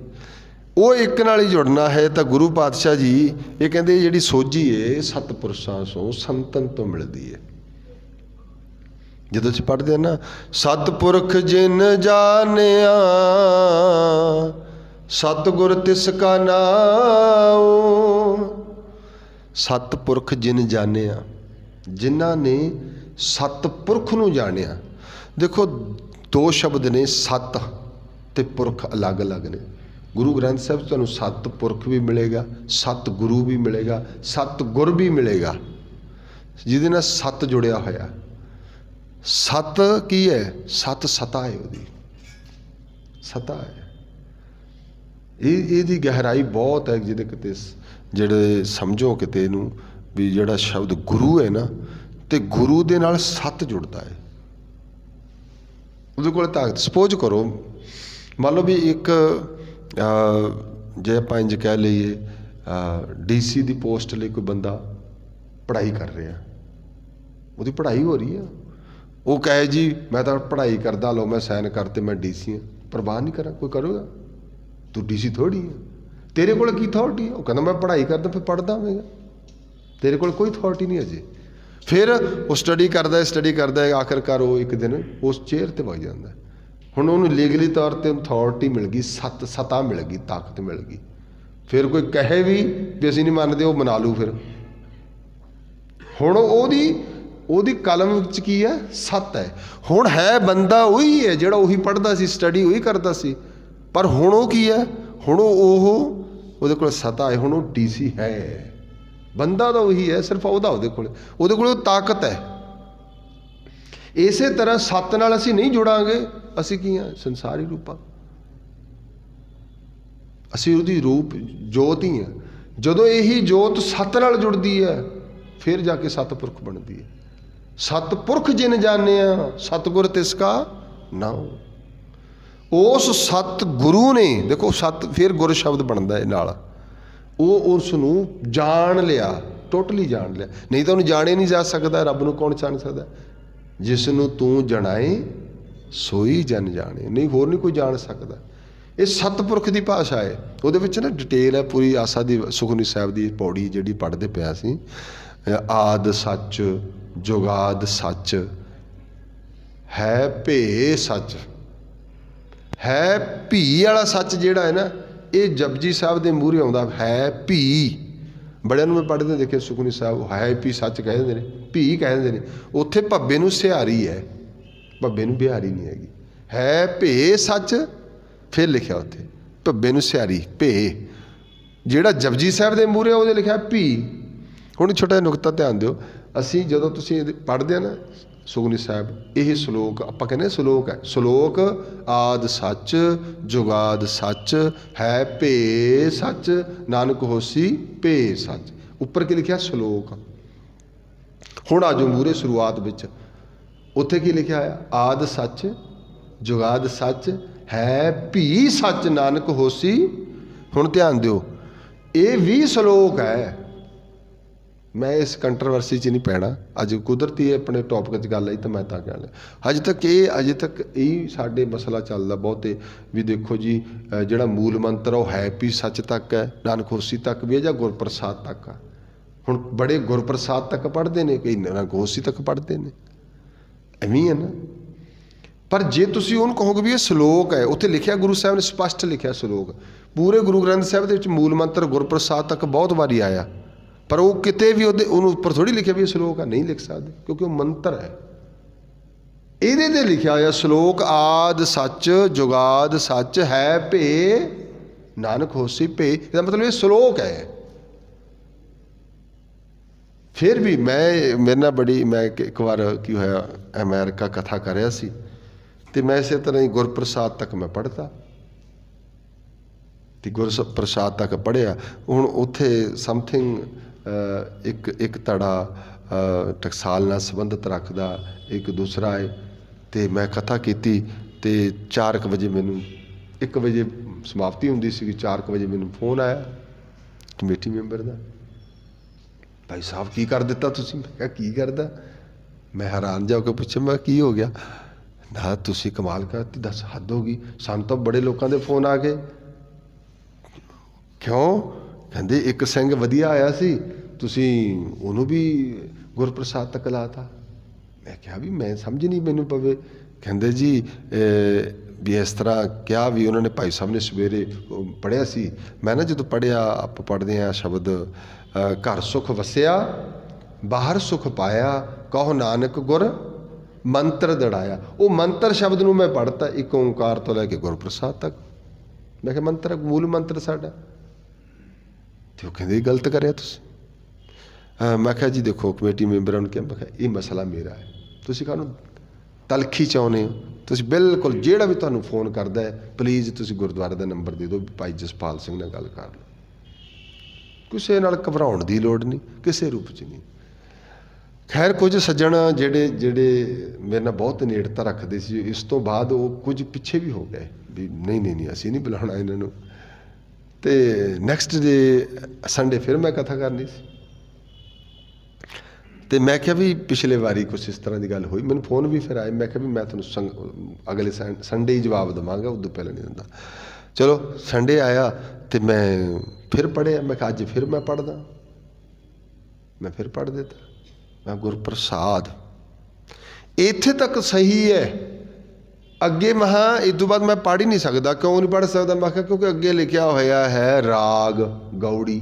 ਉਹ ਇੱਕ ਨਾਲ ਹੀ ਜੁੜਨਾ ਹੈ। ਤਾਂ ਗੁਰੂ ਪਾਤਸ਼ਾਹ ਜੀ ਇਹ ਕਹਿੰਦੇ ਜਿਹੜੀ ਸੋਝੀ ਹੈ ਸਤਿਪੁਰਸ਼ਾਂ ਸੋ ਸੰਤਨ ਤੋਂ ਮਿਲਦੀ ਹੈ। ਜਦੋਂ ਅਸੀਂ ਪੜ੍ਹਦੇ ਹਾਂ ਨਾ, ਸਤਿਪੁਰਖ ਜਿਨ ਜਾਣਿਆ ਸਤਿਗੁਰ ਤਿਸ ਕਾ ਨਾਉ। ਸਤਿਪੁਰਖ ਜਿਨ ਜਾਣਿਆ, ਜਿਨ੍ਹਾਂ ਨੇ ਸਤਿਪੁਰਖ ਨੂੰ ਜਾਣਿਆ। ਦੇਖੋ ਦੋ ਸ਼ਬਦ ਨੇ, ਸਤ ਤੇ ਪੁਰਖ ਅਲੱਗ ਅਲੱਗ ਨੇ। ਗੁਰੂ ਗ੍ਰੰਥ ਸਾਹਿਬ ਤੁਹਾਨੂੰ ਸਤਿਪੁਰਖ ਵੀ ਮਿਲੇਗਾ, ਸਤਿਗੁਰੂ ਵੀ ਮਿਲੇਗਾ, ਸਤਿਗੁਰ ਵੀ ਮਿਲੇਗਾ, ਜਿਹਦੇ ਨਾਲ ਸਤ ਜੁੜਿਆ ਹੋਇਆ। ਸਤ ਕੀ ਹੈ? ਸਤ ਸਤਾ ਹੈ, ਉਹਦੀ ਸਤਾ ਹੈ। ਇਹਦੀ ਗਹਿਰਾਈ ਬਹੁਤ ਹੈ। ਜਿਹਦੇ ਕਿਤੇ ਜਿਹੜੇ ਸਮਝੋ ਕਿਤੇ ਇਹਨੂੰ ਵੀ ਜਿਹੜਾ ਸ਼ਬਦ ਗੁਰੂ ਹੈ ਨਾ, ਤੇ ਗੁਰੂ ਦੇ ਨਾਲ ਸਤ ਜੁੜਦਾ ਹੈ, ਉਹਦੇ ਕੋਲ ਤਾਕਤ। ਸਪੋਜ਼ ਕਰੋ, ਮੰਨ ਲਓ ਵੀ ਇੱਕ ਜੇ ਆਪਾਂ ਇੰਝ ਕਹਿ ਲਈਏ DC ਦੀ ਪੋਸਟ ਲਈ ਕੋਈ ਬੰਦਾ ਪੜ੍ਹਾਈ ਕਰ ਰਿਹਾ, ਉਹਦੀ ਪੜ੍ਹਾਈ ਹੋ ਰਹੀ ਆ, ਉਹ ਕਹੇ ਜੀ ਮੈਂ ਤਾਂ ਪੜ੍ਹਾਈ ਕਰਦਾ, ਲਓ ਮੈਂ ਸਾਈਨ ਕਰਤੇ, ਮੈਂ DC ਹਾਂ, ਪਰਵਾਹ ਨਹੀਂ ਕਰਾਂ, ਕੋਈ ਕਰੂਗਾ? ਤੂੰ DC ਥੋੜ੍ਹੀ ਹੈ, ਤੇਰੇ ਕੋਲ ਕੀ ਅਥਾਰਟੀ ਹੈ? ਉਹ ਕਹਿੰਦਾ ਮੈਂ ਪੜ੍ਹਾਈ ਕਰਦਾ, ਫਿਰ ਪੜ੍ਹਦਾ ਹੋਵੇਗਾ, ਤੇਰੇ ਕੋਲ ਕੋਈ ਅਥਾਰਟੀ ਨਹੀਂ ਅਜੇ। ਫਿਰ ਉਹ ਸਟੱਡੀ ਕਰਦਾ ਆਖਿਰਕਾਰ ਉਹ ਇੱਕ ਦਿਨ ਉਸ ਚੇਅਰ 'ਤੇ ਵਗ ਜਾਂਦਾ। ਹੁਣ ਉਹਨੂੰ ਲੀਗਲੀ ਤੌਰ 'ਤੇ ਅਥਾਰਟੀ ਮਿਲ ਗਈ, ਸਤਾ ਮਿਲ ਗਈ, ਤਾਕਤ ਮਿਲ ਗਈ। ਫਿਰ ਕੋਈ ਕਹੇ ਵੀ ਅਸੀਂ ਨਹੀਂ ਮੰਨਦੇ, ਉਹ ਮਨਾ ਲੂ। ਫਿਰ ਹੁਣ ਉਹਦੀ ਕਲਮ ਵਿੱਚ ਕੀ ਹੈ? ਸੱਤ ਹੈ। ਹੁਣ ਹੈ ਬੰਦਾ ਉਹੀ ਹੈ ਜਿਹੜਾ ਉਹੀ ਪੜ੍ਹਦਾ ਸੀ, ਸਟੱਡੀ ਉਹੀ ਕਰਦਾ ਸੀ, ਪਰ ਹੁਣ ਉਹ ਕੀ ਹੈ? ਹੁਣ ਉਹਦੇ ਕੋਲ ਸਤਾ ਹੈ, ਹੁਣ ਉਹ DC ਹੈ। ਬੰਦਾ ਤਾਂ ਉਹੀ ਹੈ, ਸਿਰਫ ਉਹਦੇ ਕੋਲ ਤਾਕਤ ਹੈ। ਇਸੇ ਤਰ੍ਹਾਂ ਸੱਤ ਨਾਲ ਅਸੀਂ ਨਹੀਂ ਜੁੜਾਂਗੇ, ਅਸੀਂ ਕੀ ਹਾਂ? ਸੰਸਾਰੀ ਰੂਪਾਂ। ਅਸੀਂ ਉਹਦੀ ਰੂਪ ਜੋਤ ਹੀ ਹਾਂ। ਜਦੋਂ ਇਹੀ ਜੋਤ ਸੱਤ ਨਾਲ ਜੁੜਦੀ ਹੈ, ਫਿਰ ਜਾ ਕੇ ਸਤਿਪੁਰਖ ਬਣਦੀ ਹੈ। ਸਤਿਪੁਰਖ ਜਿਨ ਜਾਣਿਆ ਸਤਿਗੁਰ ਤਿਸ ਕਾ ਨਾਉ। ਉਸ ਸਤਿਗੁਰੂ ਨੇ, ਦੇਖੋ ਸਤ ਫਿਰ ਗੁਰ ਸ਼ਬਦ ਬਣਦਾ ਹੈ ਨਾਲ, ਉਹ ਉਸ ਨੂੰ ਜਾਣ ਲਿਆ, ਟੋਟਲੀ ਜਾਣ ਲਿਆ। ਨਹੀਂ ਤਾਂ ਉਹਨੂੰ ਜਾਣੇ ਨਹੀਂ ਜਾ ਸਕਦਾ। ਰੱਬ ਨੂੰ ਕੌਣ ਜਾਣ ਸਕਦਾ? ਜਿਸ ਨੂੰ ਤੂੰ ਜਣਾਏ ਸੋਈ ਜਨ ਜਾਣੇ, ਨਹੀਂ ਹੋਰ ਨਹੀਂ ਕੋਈ ਜਾਣ ਸਕਦਾ। ਇਹ ਸਤਿਪੁਰਖ ਦੀ ਭਾਸ਼ਾ ਹੈ। ਉਹਦੇ ਵਿੱਚ ਨਾ ਡਿਟੇਲ ਹੈ ਪੂਰੀ। ਆਸਾ ਦੀ ਸੁਖਮਨੀ ਸਾਹਿਬ ਦੀ ਪੌੜੀ ਜਿਹੜੀ ਪੜ੍ਹਦੇ ਪਿਆ ਸੀ, ਆਦ ਸੱਚ ਜੁਗਾਦ ਸੱਚ ਹੈ ਭੇ ਸੱਚ। ਹੈ ਭੀ ਵਾਲਾ ਸੱਚ ਜਿਹੜਾ ਹੈ ਨਾ, ਇਹ ਜਪਜੀ ਸਾਹਿਬ ਦੇ ਮੂਹਰੇ ਆਉਂਦਾ, ਹੈ ਭੀ। ਬੜਿਆਂ ਨੂੰ ਮੈਂ ਪੜ੍ਹਦੇ ਦੇਖਿਆ ਸੁਖਮਨੀ ਸਾਹਿਬ ਹੈ ਭੀ ਸੱਚ ਕਹਿ ਦਿੰਦੇ ਨੇ, ਭੀ ਕਹਿ ਦਿੰਦੇ ਨੇ। ਉੱਥੇ ਭੱਬੇ ਨੂੰ ਸਿਹਾਰੀ ਹੈ, ਭੱਬੇ ਨੂੰ ਬਿਹਾਰੀ ਨਹੀਂ ਹੈਗੀ। ਹੈ ਭੇ ਸੱਚ, ਫਿਰ ਲਿਖਿਆ ਉੱਥੇ ਭੱਬੇ ਨੂੰ ਸਿਹਾਰੀ ਭੇ। ਜਿਹੜਾ ਜਪਜੀ ਸਾਹਿਬ ਦੇ ਮੂਹਰੇ ਉਹਦੇ ਲਿਖਿਆ ਭੀ। ਹੁਣ ਛੋਟਾ ਜਿਹਾ ਨੁਕਤਾ ਧਿਆਨ ਦਿਓ, ਅਸੀਂ ਜਦੋਂ ਤੁਸੀਂ ਪੜ੍ਹਦੇ ਆ ਨਾ ਸੁਖਮਨੀ ਸਾਹਿਬ, ਇਹ ਸਲੋਕ ਆਪਾਂ ਕਹਿੰਦੇ ਸਲੋਕ ਹੈ। ਸਲੋਕ ਆਦ ਸੱਚ ਜੁਗਾਦ ਸੱਚ ਹੈ ਭੇ ਸੱਚ ਨਾਨਕ ਹੋਸੀ ਭੇ ਸੱਚ। ਉੱਪਰ ਕੀ ਲਿਖਿਆ? ਸਲੋਕ। ਹੁਣ ਆ ਜੋ ਮੂਹਰੇ ਸ਼ੁਰੂਆਤ ਵਿੱਚ, ਉੱਥੇ ਕੀ ਲਿਖਿਆ ਹੈ? ਆਦ ਸੱਚ ਜੁਗਾਦ ਸੱਚ ਹੈ ਭੀ ਸੱਚ ਨਾਨਕ ਹੋਸੀ। ਹੁਣ ਧਿਆਨ ਦਿਓ, ਇਹ ਵੀ ਸਲੋਕ ਹੈ। ਮੈਂ ਇਸ ਕੰਟਰਵਰਸੀ 'ਚ ਨਹੀਂ ਪੈਣਾ, ਅੱਜ ਕੁਦਰਤੀ ਆਪਣੇ ਟੌਪਿਕ 'ਚ ਗੱਲ ਆਈ ਤਾਂ ਮੈਂ ਤਾਂ ਕਹਿ ਲਿਆ। ਅਜੇ ਤੱਕ ਇਹ ਸਾਡੇ ਮਸਲਾ ਚੱਲਦਾ ਬਹੁਤੇ ਵੀ ਦੇਖੋ ਜੀ, ਜਿਹੜਾ ਮੂਲ ਮੰਤਰ ਉਹ ਹੈ ਭੀ ਸੱਚ ਤੱਕ ਹੈ, ਨਾਨਕ ਹੋਸੀ ਤੱਕ ਵੀ ਹੈ, ਜਾਂ ਗੁਰਪ੍ਰਸਾਦ ਤੱਕ ਆ। ਹੁਣ ਬੜੇ ਗੁਰਪ੍ਰਸਾਦ ਤੱਕ ਪੜ੍ਹਦੇ ਨੇ, ਕਈ ਨਾਨਕ ਹੋਸੀ ਤੱਕ ਪੜ੍ਹਦੇ ਨੇ, ਐਵੇਂ ਹੈ ਨਾ। पर जे तुसी उहनूं कहोगे भी ये श्लोक है, उत्थे लिखिया गुरु साहब ने स्पष्ट लिखिया श्लोक, पूरे गुरु ग्रंथ साहब दे विच मूल मंत्र गुरप्रसाद तक बहुत वारी आया, पर वो किते भी उहनूं उपर थोड़ी लिखिया भी श्लोक है, नहीं लिख सकते क्योंकि वो मंत्र है। ਇਹਦੇ ਤੇ लिखिया होया श्लोक आद सच जुगाद सच है भे नानक होसी भे, इसका मतलब ये श्लोक है। फिर भी मैं मेरे नाल बड़ी मैं एक बार की होया अमेरिका कथा कर रहा सी ते मैं इस तरह ही गुरप्रसाद तक मैं पढ़ता ते गुरप्रसाद तक पढ़िया। हुण उत्थे समथिंग एक धड़ा टकसाल नाल संबंधित रखदा, एक दूसरा है ते मैं कथा की ते 4 बजे मैनू 1 बजे समाप्ति होंदी सी, 4 बजे मैनू फोन आया कमेटी मैंबर का, भाई साहब की कर दिता तुसीं? मैं कहा की करदा? मैं हैरान जा के पूछा मैं की हो गया? ना तुसीं कमाल करती, दस हद हो गई, सानूं तां बड़े लोगों के फोन आ गए। क्यों? कहंदे एक सिंह वधिया आया सी, तुसीं उहनूं भी गुरप्रसाद तक लाता। मैं क्या भी मैं समझ नहीं मैनू पवे। कहंदे जी भी इस तरह क्या भी उन्होंने भाई साहब ने सवेरे पढ़िया सी। मैं ना जो पढ़िया आप पढ़ते हैं शब्द घर सुख वसिया बाहर सुख पाया कहो नानक गुर मंत्र दड़ाया, वो मंत्र शब्द नूं मैं पढ़ता एक ओंकार तो लैके गुरप्रसाद तक। मैं क्या मंत्र मूल मंत्र साडा, तो कहंदे गलत करिया तुसीं। मैं क्या जी देखो कमेटी मैंबरां नूं क्या, मैं क्या ये मसला मेरा है, तुसीं काहनूं तलखी चाहुंदे हो? तुसीं बिल्कुल जिहड़ा भी तुहानूं फोन करदा है प्लीज़ तुसीं गुरुद्वारे दा नंबर दे दो, भाई जसपाल सिंह नाल गल कर लो। किसी नाल घबराउण दी लोड़ नहीं, किसी रूप च नहीं। खैर कुछ सज्जण ਜਿਹੜੇ मेरे नाल बहुत नेड़ता रखते सी, इस तो बाद वो कुछ पिछे भी हो गए भी नहीं असीं नहीं बुलाउणा इन्हां नूं। ते नैक्सट डे संडे फिर मैं कथा करनी सी ते मैं क्या भी पिछले वारी कुछ इस तरह की गल हुई, मैंने फोन भी फिर आए, मैं क्या भी मैं तुहानूं अगले संडे ही जवाब देवांगा, उदों पहले नहीं दिंदा। चलो संडे आया तो मैं फिर पढ़िया, मैं अज फिर मैं पढ़दा, मैं फिर पढ़ देता। मैं गुरप्रसाद इत्थे तक सही है, अगे महा इदों बाद मैं पढ़ ही नहीं सकता। क्यों नहीं पढ़ सकता? मैं कहा क्योंकि अगे लिखिया होया है राग गौड़ी।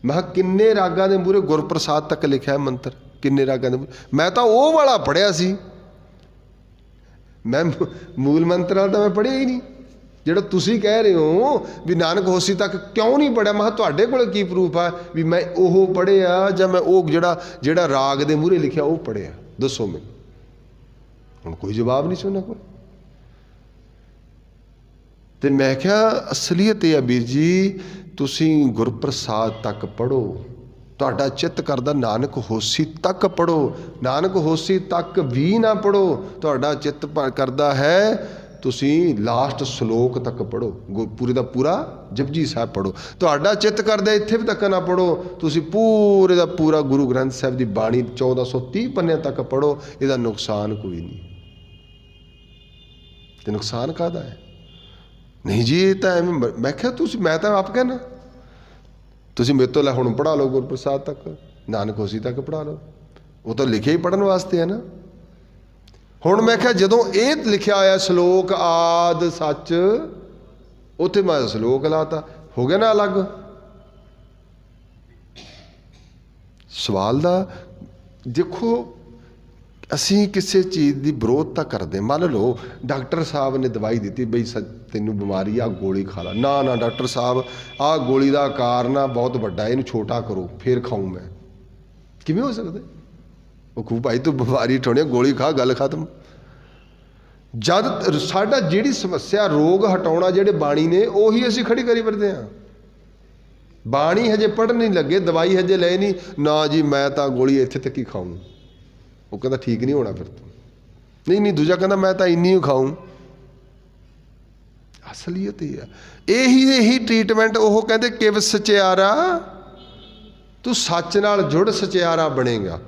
मैं किन्ने रागां दे मूहरे गुरप्रसाद तक लिखा है मंत्र, किन्ने रागां दे मूहरे? मैं तो वो वाला पढ़िया सी, मैं मूल मंत्र वाला तो मैं पढ़िया ही नहीं। जिहड़ा तुसीं कह रहे हो भी नानक होसी तक क्यों नहीं पढ़िया, मैं तुहाडे कोल की प्रूफ है भी मैं वो पढ़िया जां मैं वो जिहड़ा राग दे मूहरे लिखिया वो पढ़िया? दसो मैनूं। हुण कोई जवाब नहीं सुना कोई। तो मैं क्या असलीयत है वीर जी, तुसीं गुरप्रसाद तक पढ़ो, तुहाडा चित्त करदा नानक होसी तक पढ़ो। नानक होसी तक भी ना पढ़ो, तुहाडा चित्त करदा है तुसीं लास्ट श्लोक तक पढ़ो, पूरे दा पूरा जपजी साहब पढ़ो। तुहाडा चित्त करदा इत्थे भी तक ना पढ़ो, तुसीं पूरे दा पूरा गुरु ग्रंथ साहब की बाणी 1430 पन्नियां तक पढ़ो। इहदा नुकसान कोई नहीं। तो नुकसान काहदा है? नहीं जी ये तो एवं। मैं क्या तुसीं मैं तो आप कहना तुसीं मेरे तो लै हुण पढ़ा लो गुरप्रसाद तक, नानक होसी तक पढ़ा लो, वो तो लिखे ही पढ़न वास्ते है ना। हुण मैं क्या जदों ये लिखिया होया श्लोक आद सच, उत्थे मैं श्लोक लाता, हो गया ना अलग। सवाल दा देखो असी किसी चीज़ की विरोधता करते। मान लो डॉक्टर साहब ने दवाई दी बई तेनू बीमारी आ गोली खा ला, ना डॉक्टर साहब आ गोली का आकार ना बहुत बड़ा, इनू छोटा करो फिर खाऊँ मैं। किवें हो सकता? वो खूब भाई तू बीमारी ठोनी गोली खा, गल खत्म। जद साडा जिहड़ी समस्या रोग हटाउणा जिहड़े बाणी ने उही असीं खड़ी करी फिरदे हां। बाणी हजे पढ़न नहीं लगे, दवाई हजे ले नहीं, ना जी मैं तो गोली इत्थे तक ही खाऊँ। वो कहता ठीक नहीं होना फिर तो नहीं दूजा कहता मैं तो इन्नी खाऊं। असलीयत ही है यही ट्रीटमेंट। वो कहते किव सचियारा तू सच नाल जुड़ सचियारा बनेगा।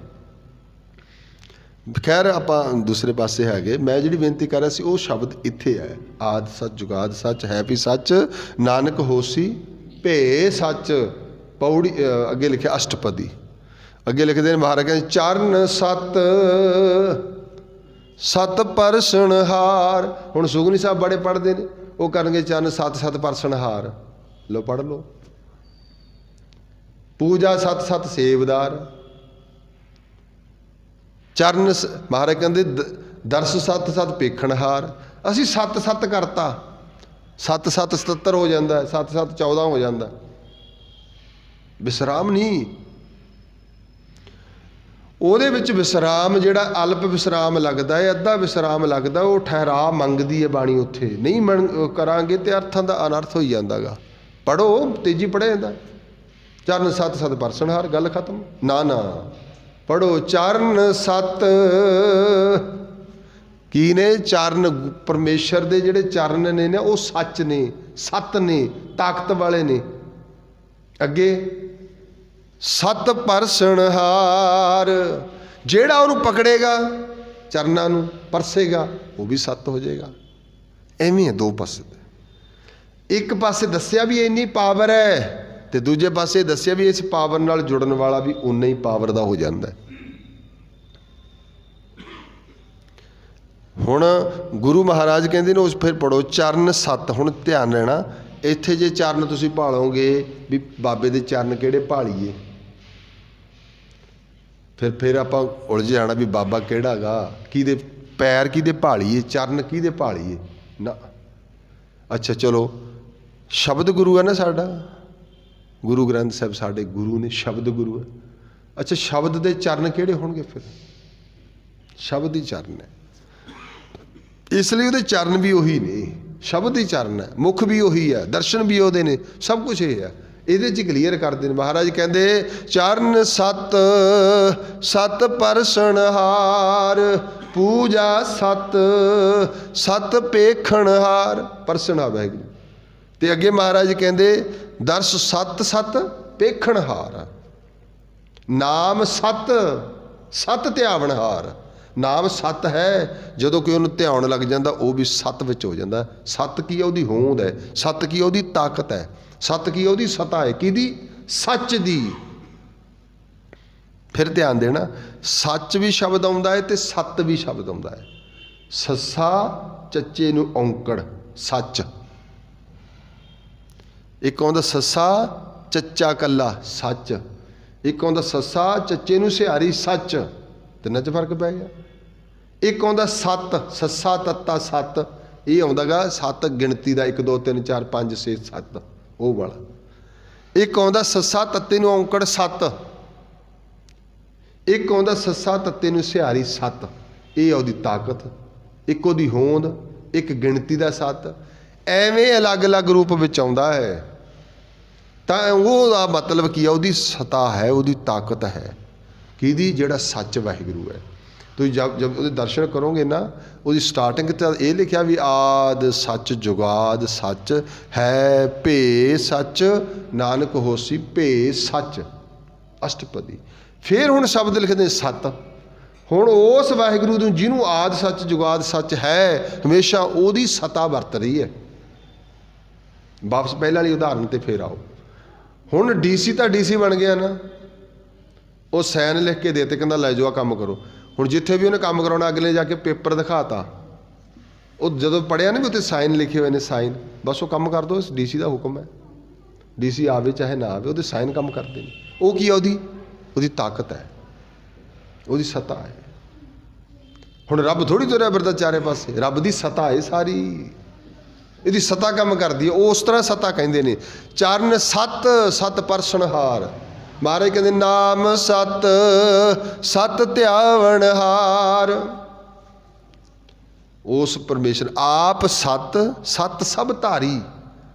खैर आप दूसरे पासे है, मैं जी बेनती कर रहा सी वो शब्द इत्थे है, आद सच जुगाद सच है भी सच नानक होसी भे सच। पौड़ी अगे लिखे अष्टपदी, अगे लिखते हैं महाराज कहते चरण सत सत परसनहार। हुण सुखमनी साहब बड़े पढ़ते हैं, वो करनगे चरण सत सत परसनहार। लो पढ़ लो। पूजा सत सत सेवदार। चरण महाराज कहते दर्श सत सत पेखणहार। असी सत सत करता, सत सत 77 हो जाता, 7 7 14 हो जाता। विश्राम नहीं, ਉਹਦੇ ਵਿੱਚ ਵਿਸਰਾਮ ਜਿਹੜਾ ਅਲਪ ਵਿਸਰਾਮ ਲੱਗਦਾ ਹੈ, ਅੱਧਾ ਵਿਸਰਾਮ ਲੱਗਦਾ, ਉਹ ਠਹਿਰਾ ਮੰਗਦੀ ਹੈ ਬਾਣੀ। ਉੱਥੇ ਨਹੀਂ ਕਰਾਂਗੇ ਤੇ ਅਰਥਾਂ ਦਾ ਅਨਰਥ ਹੋਈ ਜਾਂਦਾ ਗਾ। ਪੜ੍ਹੋ, ਤੇਜੀ ਪੜ੍ਹਿਆ ਜਾਂਦਾ। ਚਰਨ ਸਤ ਸਤ ਪਰਸਨਹਾਰ, ਗੱਲ ਖਤਮ। ਨਾ ਨਾ ਪੜ੍ਹੋ, ਚਰਨ ਸਤ ਕੀ ਨੇ? ਚਰਨ ਪਰਮੇਸ਼ਰ ਦੇ ਜਿਹੜੇ ਚਰਨ ਨੇ ਨਾ, ਉਹ ਸੱਚ ਨੇ, ਸੱਤ ਨੇ, ਤਾਕਤ ਵਾਲੇ ਨੇ। ਅੱਗੇ सत परसनहार, ਜਿਹੜਾ ਉਹਨੂੰ ਪਕੜੇਗਾ ਚਰਨਾਂ ਨੂੰ, ਪਰਸੇਗਾ, ਉਹ ਵੀ ਸੱਤ ਹੋ ਜਾਏਗਾ। ਐਵੇਂ ਹੈ ਦੋ ਪਾਸੇ। ਇੱਕ ਪਾਸੇ ਦੱਸਿਆ ਵੀ ਇੰਨੀ ਪਾਵਰ ਹੈ, ਤੇ ਦੂਜੇ ਪਾਸੇ ਦੱਸਿਆ ਵੀ ਇਸ ਪਾਵਰ ਨਾਲ ਜੁੜਨ ਵਾਲਾ ਵੀ ਉਨਾ ਹੀ ਪਾਵਰ ਦਾ ਹੋ ਜਾਂਦਾ। ਹੁਣ ਗੁਰੂ ਮਹਾਰਾਜ ਕਹਿੰਦੇ ਨੇ ਉਸ ਫਿਰ ਪੜੋ ਚਰਨ ਸੱਤ। ਹੁਣ ਧਿਆਨ ਰਹਿਣਾ, ਇੱਥੇ ਜੇ ਚਰਨ ਤੁਸੀਂ ਭਾਲੋਗੇ ਵੀ ਬਾਬੇ ਦੇ ਚਰਨ ਕਿਹੜੇ ਭਾਲੀਏ, ਫਿਰ ਆਪਾਂ ਉਲਝ ਜਾਣਾ ਵੀ ਬਾਬਾ ਕਿਹੜਾ ਗਾ, ਕਿਹਦੇ ਪੈਰ ਕਿਹਦੇ ਭਾਲੀਏ, ਚਰਨ ਕਿਹਦੇ ਭਾਲੀਏ ਨਾ। ਅੱਛਾ ਚਲੋ, ਸ਼ਬਦ ਗੁਰੂ ਹੈ ਨਾ ਸਾਡਾ, ਗੁਰੂ ਗ੍ਰੰਥ ਸਾਹਿਬ ਸਾਡੇ ਗੁਰੂ ਨੇ, ਸ਼ਬਦ ਗੁਰੂ ਹੈ। ਅੱਛਾ ਸ਼ਬਦ ਦੇ ਚਰਨ ਕਿਹੜੇ ਹੋਣਗੇ? ਫਿਰ ਸ਼ਬਦ ਹੀ ਚਰਨ ਹੈ, ਇਸ ਲਈ ਉਹਦੇ ਚਰਨ ਵੀ ਉਹੀ ਨੇ, ਸ਼ਬਦ ਹੀ ਚਰਨ ਹੈ। ਮੁਖ ਵੀ ਉਹੀ ਹੈ, ਦਰਸ਼ਨ ਵੀ ਉਹਦੇ ਨੇ, ਸਭ ਕੁਛ ਇਹ ਹੈ। ਇਹਦੇ 'ਚ ਕਲੀਅਰ ਕਰਦੇ ਨੇ ਮਹਾਰਾਜ, ਕਹਿੰਦੇ ਚਰਨ ਸਤ ਸਤ ਪਰਸਨਹਾਰ, ਪੂਜਾ ਸਤ ਸਤ ਪੇਖਣਹਾਰ। ਪਰਸਨਾ ਵਾਹਿਗੁਰੂ। ਤੇ ਅੱਗੇ ਮਹਾਰਾਜ ਕਹਿੰਦੇ ਦਰਸ ਸਤ ਸਤ ਪੇਖਣਹਾਰ, ਨਾਮ ਸਤ ਸਤ ਧਿਆਵਣਹਾਰ। ਨਾਮ ਸੱਤ ਹੈ, ਜਦੋਂ ਕੋਈ ਉਹਨੂੰ ਧਿਆਉਣ ਲੱਗ ਜਾਂਦਾ ਉਹ ਵੀ ਸੱਤ ਵਿੱਚ ਹੋ ਜਾਂਦਾ। ਸੱਤ ਕੀ ਹੈ? ਉਹਦੀ ਹੋਂਦ ਹੈ। ਸੱਤ ਕੀ ਹੈ? ਉਹਦੀ ਤਾਕਤ ਹੈ। ਸੱਤ ਕੀ ਹੈ? ਉਹਦੀ ਸਤਾ ਹੈ। ਕਿਹਦੀ? ਸੱਚ ਦੀ। ਫਿਰ ਧਿਆਨ ਦੇਣਾ, ਸੱਚ ਵੀ ਸ਼ਬਦ ਆਉਂਦਾ ਹੈ ਤੇ ਸੱਤ ਵੀ ਸ਼ਬਦ ਆਉਂਦਾ ਹੈ। ਸੱਸਾ ਚੱਚੇ ਨੂੰ ਔਂਕੜ, ਸੱਚ। ਇੱਕ ਆਉਂਦਾ ਸੱਸਾ ਚੱਚਾ ਕੱਲਾ, ਸੱਚ। ਇੱਕ ਆਉਂਦਾ ਸੱਸਾ ਚੱਚੇ ਨੂੰ ਸਿਹਾਰੀ, ਸੱਚ। ਤਿੰਨਾਂ 'ਚ ਫਰਕ ਪੈ ਗਿਆ। ਇੱਕ ਆਉਂਦਾ ਸੱਤ, ਸੱਸਾ ਤੱਤਾ ਸੱਤ, ਇਹ ਆਉਂਦਾ ਗਾ ਸੱਤ ਗਿਣਤੀ ਦਾ, 1 2 3 4 5 6 7, ਉਹ ਵਾਲਾ। ਇੱਕ ਆਉਂਦਾ ਸੱਸਾ ਤੱਤੇ ਨੂੰ ਔਂਕੜ, ਸੱਤ। ਇੱਕ ਆਉਂਦਾ ਸੱਸਾ ਤੱਤੇ ਨੂੰ ਸਿਹਾਰੀ, ਸੱਤ। ਇਹ ਉਹਦੀ ਤਾਕਤ, ਇੱਕ ਉਹਦੀ ਹੋਂਦ, ਇੱਕ ਗਿਣਤੀ ਦਾ ਸੱਤ। ਐਵੇਂ ਅਲੱਗ-ਅਲੱਗ ਰੂਪ ਵਿੱਚ ਆਉਂਦਾ ਹੈ। ਤਾਂ ਉਹਦਾ ਮਤਲਬ ਕੀ ਹੈ? ਉਹਦੀ ਸਤਾ ਹੈ, ਉਹਦੀ ਤਾਕਤ ਹੈ। ਕਿਹਦੀ? ਜਿਹੜਾ ਸੱਚ ਵਾਹਿਗੁਰੂ ਹੈ। ਤੁਸੀਂ ਜਦ ਉਹਦੇ ਦਰਸ਼ਨ ਕਰੋਗੇ ਨਾ, ਉਹਦੀ ਸਟਾਰਟਿੰਗ 'ਤੇ ਇਹ ਲਿਖਿਆ ਵੀ ਆਦ ਸੱਚ ਜੁਗਾਦ ਸੱਚ ਹੈ, ਭੇ ਸੱਚ ਨਾਨਕ ਹੋਸੀ ਭੇ ਸੱਚ, ਅਸ਼ਟਪਦੀ। ਫਿਰ ਹੁਣ ਸ਼ਬਦ ਲਿਖਦੇ ਸੱਤ। ਹੁਣ ਉਸ ਵਾਹਿਗੁਰੂ ਨੂੰ ਜਿਹਨੂੰ ਆਦ ਸੱਚ ਜੁਗਾਦ ਸੱਚ ਹੈ, ਹਮੇਸ਼ਾ ਉਹਦੀ ਸਤਾ ਵਰਤ ਰਹੀ ਹੈ। ਵਾਪਸ ਪਹਿਲਾਂ ਵਾਲੀ ਉਦਾਹਰਨ 'ਤੇ ਫਿਰ ਆਓ। ਹੁਣ ਡੀਸੀ ਤਾਂ ਡੀਸੀ ਬਣ ਗਿਆ ਨਾ, ਉਹ ਸਾਈਨ ਲਿਖ ਕੇ ਦੇ ਤੇ, ਕਹਿੰਦਾ ਲੈ ਜਾਓ ਕੰਮ ਕਰੋ। ਹੁਣ ਜਿੱਥੇ ਵੀ ਉਹਨੇ ਕੰਮ ਕਰਾਉਣਾ, ਅਗਲੇ ਜਾ ਕੇ ਪੇਪਰ ਦਿਖਾਤਾ, ਉਹ ਜਦੋਂ ਪੜ੍ਹਿਆ ਨਾ ਵੀ ਉੱਥੇ ਸਾਈਨ ਲਿਖੇ ਹੋਏ ਨੇ, ਸਾਈਨ, ਬਸ ਉਹ ਕੰਮ ਕਰ ਦਿਓ, ਡੀਸੀ ਦਾ ਹੁਕਮ ਹੈ। ਡੀਸੀ ਆਵੇ ਚਾਹੇ ਨਾ ਆਵੇ, ਉਹਦੇ ਸਾਈਨ ਕੰਮ ਕਰਦੇ ਨੇ। ਉਹ ਕੀ ਹੈ? ਉਹਦੀ ਤਾਕਤ ਹੈ, ਉਹਦੀ ਸਤਾ ਹੈ। ਹੁਣ ਰੱਬ ਥੋੜ੍ਹੀ ਤੁਰਿਆ ਫਿਰਦਾ ਚਾਰੇ ਪਾਸੇ, ਰੱਬ ਦੀ ਸਤਾ ਹੈ ਸਾਰੀ, ਇਹਦੀ ਸਤਾ ਕੰਮ ਕਰਦੀ ਹੈ। ਉਹ ਉਸ ਤਰ੍ਹਾਂ ਸਤਾ ਕਹਿੰਦੇ ਨੇ। ਚਰਨ ਸਤ ਸਤ ਪਰਸਨਹਾਰ। ਮਹਾਰਾਜ ਕਹਿੰਦੇ ਨਾਮ ਸਤ ਸਤ ਧਿਆਵਣਹਾਰ। ਉਸ ਪਰਮੇਸ਼ਰ ਆਪ ਸਤ, ਸਤ ਸਭ ਧਾਰੀ।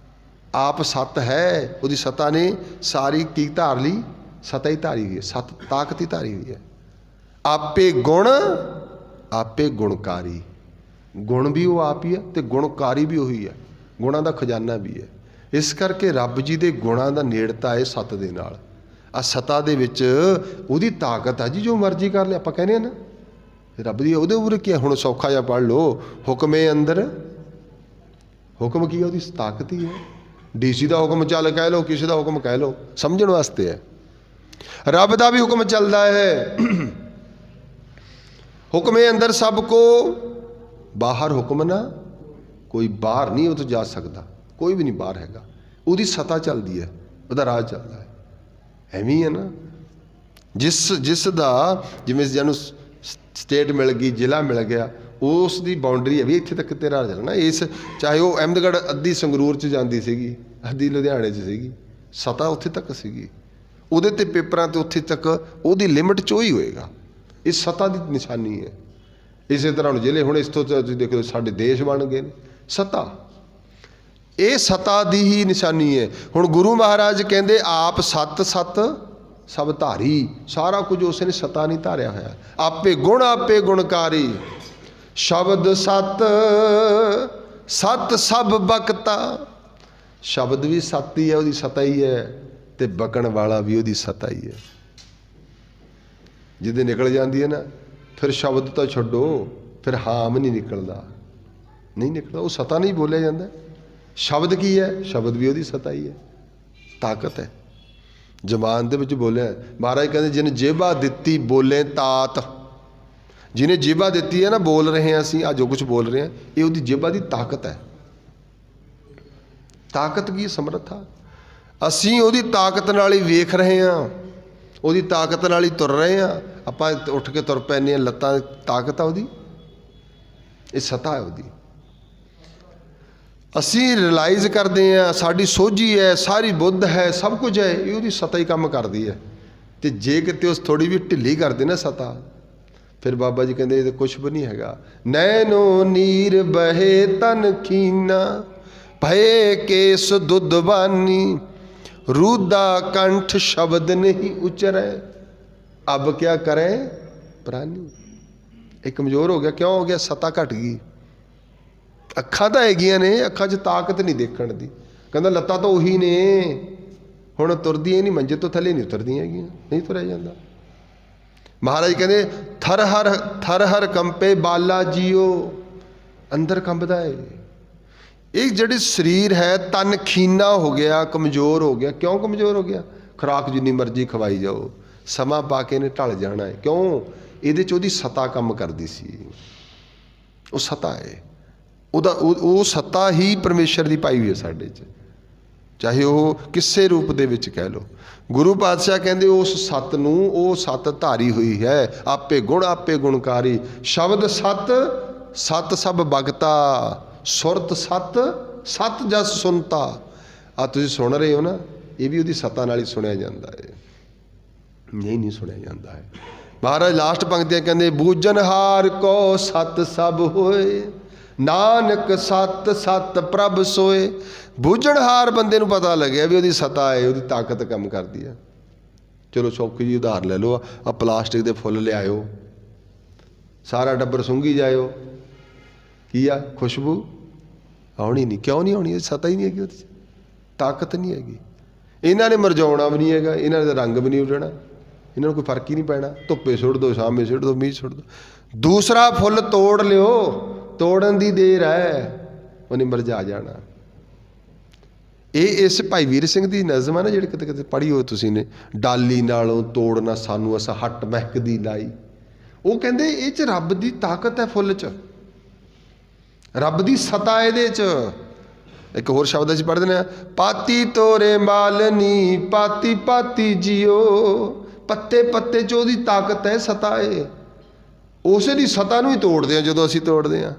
ਆਪ ਸਤ ਹੈ, ਉਹਦੀ ਸਤਾ ਨੇ ਸਾਰੀ ਕੀ ਧਾਰ ਲਈ? ਸਤਾ ਹੀ ਧਾਰੀ ਹੋਈ ਹੈ, ਸਤ ਤਾਕਤ ਹੀ ਧਾਰੀ ਹੋਈ ਹੈ। ਆਪੇ ਗੁਣ ਆਪੇ ਗੁਣਕਾਰੀ। ਗੁਣ ਵੀ ਉਹ ਆਪ ਹੀ ਹੈ ਤੇ ਗੁਣਕਾਰੀ ਵੀ ਉਹੀ ਹੈ, ਗੁਣਾਂ ਦਾ ਖਜ਼ਾਨਾ ਵੀ ਹੈ। ਇਸ ਕਰਕੇ ਰੱਬ ਜੀ ਦੇ ਗੁਣਾਂ ਦਾ ਨੇੜਤਾ ਹੈ ਸਤ ਦੇ ਨਾਲ। ਆ ਸਤਾ ਦੇ ਵਿੱਚ ਉਹਦੀ ਤਾਕਤ ਆ ਜੀ, ਜੋ ਮਰਜ਼ੀ ਕਰ ਲਿਆ। ਆਪਾਂ ਕਹਿੰਦੇ ਆ ਨਾ ਰੱਬ ਦੀ, ਉਹਦੇ ਉਪਰ ਕੀ? ਹੁਣ ਸੌਖਾ ਜਿਹਾ ਪੜ੍ਹ ਲਓ, ਹੁਕਮੇ ਅੰਦਰ। ਹੁਕਮ ਕੀ ਹੈ? ਉਹਦੀ ਤਾਕਤ ਹੀ ਹੈ। ਡੀਸੀ ਦਾ ਹੁਕਮ ਚੱਲ ਕਹਿ ਲਓ, ਕਿਸੇ ਦਾ ਹੁਕਮ ਕਹਿ ਲਓ, ਸਮਝਣ ਵਾਸਤੇ ਹੈ। ਰੱਬ ਦਾ ਵੀ ਹੁਕਮ ਚੱਲਦਾ ਹੈ। हुक्मे अंदर सब को, बाहर हुक्म ना कोई, बाहर नहीं वो तो जा सकता, कोई भी नहीं बाहर हैगा, ਉਹਦੀ सता चलती है, ਉਹਦਾ ਰਾਜ ਚੱਲਦਾ ਹੈ। ਐਵੇਂ ਹੀ ਹੈ ਨਾ, ਜਿਸ ਦਾ ਜਿਵੇਂ ਜਿਹਨੂੰ ਸਟੇਟ ਮਿਲ ਗਈ, ਜ਼ਿਲ੍ਹਾ ਮਿਲ ਗਿਆ, ਉਸ ਦੀ ਬਾਉਂਡਰੀ ਹੈ ਵੀ ਇੱਥੇ ਤੱਕ ਤੇਰਾ ਰਾਜ ਚੱਲਣਾ। ਇਸ ਚਾਹੇ ਉਹ ਅਹਿਮਦਗੜ੍ਹ ਅੱਧੀ ਸੰਗਰੂਰ 'ਚ ਜਾਂਦੀ ਸੀਗੀ, ਅੱਧੀ ਲੁਧਿਆਣੇ 'ਚ ਸੀਗੀ, ਸਤਾ ਉੱਥੇ ਤੱਕ ਸੀਗੀ, ਉਹਦੇ 'ਤੇ ਪੇਪਰਾਂ 'ਤੇ ਉੱਥੇ ਤੱਕ ਉਹਦੀ ਲਿਮਿਟ 'ਚ ਹੀ ਹੋਏਗਾ। ਇਹ ਸਤਾ ਦੀ ਨਿਸ਼ਾਨੀ ਹੈ। ਇਸੇ ਤਰ੍ਹਾਂ ਹੁਣ ਜ਼ਿਲ੍ਹੇ, ਹੁਣ ਇਸ ਤੋਂ ਤੁਸੀਂ ਦੇਖੋ ਸਾਡੇ ਦੇਸ਼ ਬਣ ਗਏ ਨੇ, ਸਤਾ, ਇਹ ਸਤਾ ਦੀ ਹੀ ਨਿਸ਼ਾਨੀ ਹੈ। ਹੁਣ ਗੁਰੂ ਮਹਾਰਾਜ ਕਹਿੰਦੇ ਆਪ ਸਤ ਸਤ ਸਭ ਧਾਰੀ, ਸਾਰਾ ਕੁਝ ਉਸ ਨੇ ਸਤਾ ਨਹੀਂ ਧਾਰਿਆ ਹੋਇਆ। ਆਪੇ ਗੁਣਕਾਰੀ, ਸ਼ਬਦ ਸਤ ਸਤ ਸਭ ਬਕਤਾ, ਸ਼ਬਦ ਵੀ ਸਤ ਹੀ ਹੈ, ਉਹਦੀ ਸਤਾ ਹੀ ਹੈ, ਤੇ ਬਕਣ ਵਾਲਾ ਵੀ ਉਹਦੀ ਸਤਾ ਹੀ ਹੈ। ਜਿਹਦੇ ਨਿਕਲ ਜਾਂਦੀ ਹੈ ਨਾ, ਫਿਰ ਸ਼ਬਦ ਤਾਂ ਛੱਡੋ, ਫਿਰ ਹਾਮ ਨਹੀਂ ਨਿਕਲਦਾ, ਨਹੀਂ ਨਿਕਲਦਾ, ਉਹ ਸਤਾ ਨਹੀਂ ਬੋਲਿਆ ਜਾਂਦਾ। ਸ਼ਬਦ ਕੀ ਹੈ? ਸ਼ਬਦ ਵੀ ਉਹਦੀ ਸਤਾ ਹੀ ਹੈ, ਤਾਕਤ ਹੈ। ਜ਼ਬਾਨ ਦੇ ਵਿੱਚ ਬੋਲਿਆ, ਮਹਾਰਾਜ ਕਹਿੰਦੇ ਜਿਹਨੇ ਜੇਬਾ ਦਿੱਤੀ ਬੋਲੇ ਤਾਤ, ਜਿਹਨੇ ਜੇਬਾ ਦਿੱਤੀ ਹੈ ਨਾ, ਬੋਲ ਰਹੇ ਹਾਂ ਅਸੀਂ ਆ ਜੋ ਕੁਝ ਬੋਲ ਰਹੇ ਹਾਂ, ਇਹ ਉਹਦੀ ਜੇਬਾ ਦੀ ਤਾਕਤ ਹੈ। ਤਾਕਤ ਕੀ? ਸਮਰੱਥਾ। ਅਸੀਂ ਉਹਦੀ ਤਾਕਤ ਨਾਲ ਹੀ ਵੇਖ ਰਹੇ ਹਾਂ, ਉਹਦੀ ਤਾਕਤ ਨਾਲ ਹੀ ਤੁਰ ਰਹੇ ਹਾਂ। ਆਪਾਂ ਉੱਠ ਕੇ ਤੁਰ ਪੈਂਦੇ ਹਾਂ, ਲੱਤਾਂ ਤਾਕਤ ਆ ਉਹਦੀ, ਇਹ ਸਤਾ ਹੈ ਉਹਦੀ। ਅਸੀਂ ਰਿਲਾਈਜ਼ ਕਰਦੇ ਹਾਂ, ਸਾਡੀ ਸੋਝੀ ਹੈ, ਸਾਰੀ ਬੁੱਧ ਹੈ, ਸਭ ਕੁਝ ਹੈ, ਇਹ ਉਹਦੀ ਸਤਾ ਹੀ ਕੰਮ ਕਰਦੀ ਹੈ। ਅਤੇ ਜੇ ਕਿਤੇ ਉਸ ਥੋੜ੍ਹੀ ਵੀ ਢਿੱਲੀ ਕਰਦੇ ਨਾ ਸਤਾ, ਫਿਰ ਬਾਬਾ ਜੀ ਕਹਿੰਦੇ ਇਹ ਤਾਂ ਕੁਛ ਵੀ ਨਹੀਂ ਹੈਗਾ। ਨੈਣੋ ਨੀਰ ਬਹੇ ਤਨ ਖੀਨਾ, ਭਏ ਕੇਸ ਦੁੱਧਵਾਨੀ, ਰੂਦਾ ਕੰਠ ਸ਼ਬਦ ਨਹੀਂ ਉਚਰੈ, ਅਬ ਕਿਆ ਕਰੇ ਪ੍ਰਾਨੀ। ਇਹ ਕਮਜ਼ੋਰ ਹੋ ਗਿਆ, ਕਿਉਂ ਹੋ ਗਿਆ? ਸਤਾ ਘਟ ਗਈ। ਅੱਖਾਂ ਤਾਂ ਹੈਗੀਆਂ ਨੇ, ਅੱਖਾਂ 'ਚ ਤਾਕਤ ਨਹੀਂ ਦੇਖਣ ਦੀ। ਕਹਿੰਦਾ ਲੱਤਾਂ ਤਾਂ ਉਹੀ ਨੇ, ਹੁਣ ਤੁਰਦੀਆਂ ਨਹੀਂ, ਮੰਜੇ ਤੋਂ ਥੱਲੇ ਨਹੀਂ ਉਤਰਦੀਆਂ ਹੈਗੀਆਂ, ਨਹੀਂ ਤੁਰਿਆ ਜਾਂਦਾ। ਮਹਾਰਾਜ ਕਹਿੰਦੇ ਥਰ ਹਰ ਕੰਪੇ ਬਾਲਾ ਜੀਓ, ਅੰਦਰ ਕੰਬਦਾ ਹੈ। ਇਹ ਜਿਹੜੀ ਸਰੀਰ ਹੈ, ਤਨ ਖੀਨਾ ਹੋ ਗਿਆ, ਕਮਜ਼ੋਰ ਹੋ ਗਿਆ। ਕਿਉਂ ਕਮਜ਼ੋਰ ਹੋ ਗਿਆ? ਖੁਰਾਕ ਜਿੰਨੀ ਮਰਜ਼ੀ ਖਵਾਈ ਜਾਓ, ਸਮਾਂ ਪਾ ਕੇ ਇਹਨੇ ਢਲ ਜਾਣਾ ਹੈ। ਕਿਉਂ? ਇਹਦੇ 'ਚ ਉਹਦੀ ਸਤਾ ਕੰਮ ਕਰਦੀ ਸੀ, ਉਹ ਸਤਾ ਹੈ ਉਹਦਾ, ਉਹ ਸੱਤਾ ਹੀ ਪਰਮੇਸ਼ਰ ਦੀ ਪਾਈ ਹੋਈ ਹੈ ਸਾਡੇ 'ਚ, ਚਾਹੇ ਉਹ ਕਿਸੇ ਰੂਪ ਦੇ ਵਿੱਚ ਕਹਿ ਲਓ। ਗੁਰੂ ਪਾਤਸ਼ਾਹ ਕਹਿੰਦੇ ਉਸ ਸੱਤ ਨੂੰ, ਉਹ ਸੱਤ ਧਾਰੀ ਹੋਈ ਹੈ। ਆਪੇ ਗੁਣਕਾਰੀ, ਸ਼ਬਦ ਸਤ ਸਤ ਸਭ ਬਗਤਾ, ਸੁਰਤ ਸਤ ਸਤ ਜਸ ਸੁਨਤਾ। ਆ ਤੁਸੀਂ ਸੁਣ ਰਹੇ ਹੋ ਨਾ, ਇਹ ਵੀ ਉਹਦੀ ਸੱਤਾ ਨਾਲ ਹੀ ਸੁਣਿਆ ਜਾਂਦਾ ਹੈ, ਨਹੀਂ ਸੁਣਿਆ ਜਾਂਦਾ ਹੈ। ਮਹਾਰਾਜ ਲਾਸਟ ਪੰਕਤੀਆਂ ਕਹਿੰਦੇ ਬੂਝਨਹਾਰ ਕੋ ਸਤ ਸਭ ਹੋਏ, ਨਾਨਕ ਸਤ ਸਤ ਪ੍ਰਭ ਸੋਏ। ਬੂਝਣਹਾਰ ਬੰਦੇ ਨੂੰ ਪਤਾ ਲੱਗਿਆ ਵੀ ਉਹਦੀ ਸਤਾ ਹੈ, ਉਹਦੀ ਤਾਕਤ ਕੰਮ ਕਰਦੀ ਹੈ। ਚਲੋ ਸੌਖੀ ਜੀ ਉਦਾਹਰਨ ਲੈ ਲਓ, ਆ ਪਲਾਸਟਿਕ ਦੇ ਫੁੱਲ ਲਿਆਇਓ, ਸਾਰਾ ਟੱਬਰ ਸੁੰਘੀ ਜਾਇਓ, ਕੀ ਆ? ਖੁਸ਼ਬੂ ਆਉਣੀ ਨਹੀਂ। ਕਿਉਂ ਨਹੀਂ ਆਉਣੀ? ਸਤਾ ਹੀ ਨਹੀਂ ਹੈਗੀ ਉਹਦੇ 'ਚ, ਤਾਕਤ ਨਹੀਂ ਹੈਗੀ। ਇਹਨਾਂ ਨੇ ਮੁਰਝਾਉਣਾ ਵੀ ਨਹੀਂ ਹੈਗਾ, ਇਹਨਾਂ ਦਾ ਰੰਗ ਵੀ ਨਹੀਂ ਉੱਡਣਾ, ਇਹਨਾਂ ਨੂੰ ਕੋਈ ਫਰਕ ਹੀ ਨਹੀਂ ਪੈਣਾ। ਧੁੱਪੇ ਸੁੱਟ ਦਿਓ, ਸ਼ਾਮੇ ਸੁੱਟ ਦਿਓ, ਮੀਂਹ ਸੁੱਟ ਦਿਓ। ਦੂਸਰਾ ਫੁੱਲ ਤੋੜ ਲਿਓ, ਤੋੜਨ ਦੀ ਦੇਰ ਹੈ, ਉਹਨੇ ਮੁਰਝਾ ਜਾਣਾ। ਇਹ ਇਸ ਭਾਈ ਵੀਰ ਸਿੰਘ ਦੀ ਨਜ਼ਮ ਹੈ ਨਾ, ਜਿਹੜੀ ਕਿਤੇ ਕਿਤੇ ਪੜ੍ਹੀ ਹੋਏ ਤੁਸੀਂ ਨੇ, ਡਾਲੀ ਨਾਲੋਂ ਤੋੜਨਾ ਸਾਨੂੰ ਅਸਾਂ ਹੱਟ ਮਹਿਕਦੀ ਲਾਈ। ਉਹ ਕਹਿੰਦੇ ਇਹ 'ਚ ਰੱਬ ਦੀ ਤਾਕਤ ਹੈ, ਫੁੱਲ 'ਚ ਰੱਬ ਦੀ ਸਤਾ ਇਹਦੇ 'ਚ। ਇੱਕ ਹੋਰ ਸ਼ਬਦ ਅਸੀਂ ਪੜ੍ਹਦੇ ਨੇ, ਪਾਤੀ ਤੋਰੇ ਮਾਲਨੀ ਪਾਤੀ ਪਾਤੀ ਜੀਓ, ਪੱਤੇ ਪੱਤੇ 'ਚ ਉਹਦੀ ਤਾਕਤ ਹੈ, ਸਤਾ ਹੈ। ਉਸੇ ਦੀ ਸਤਾ ਨੂੰ ਹੀ ਤੋੜਦੇ ਹਾਂ ਜਦੋਂ ਅਸੀਂ ਤੋੜਦੇ ਹਾਂ।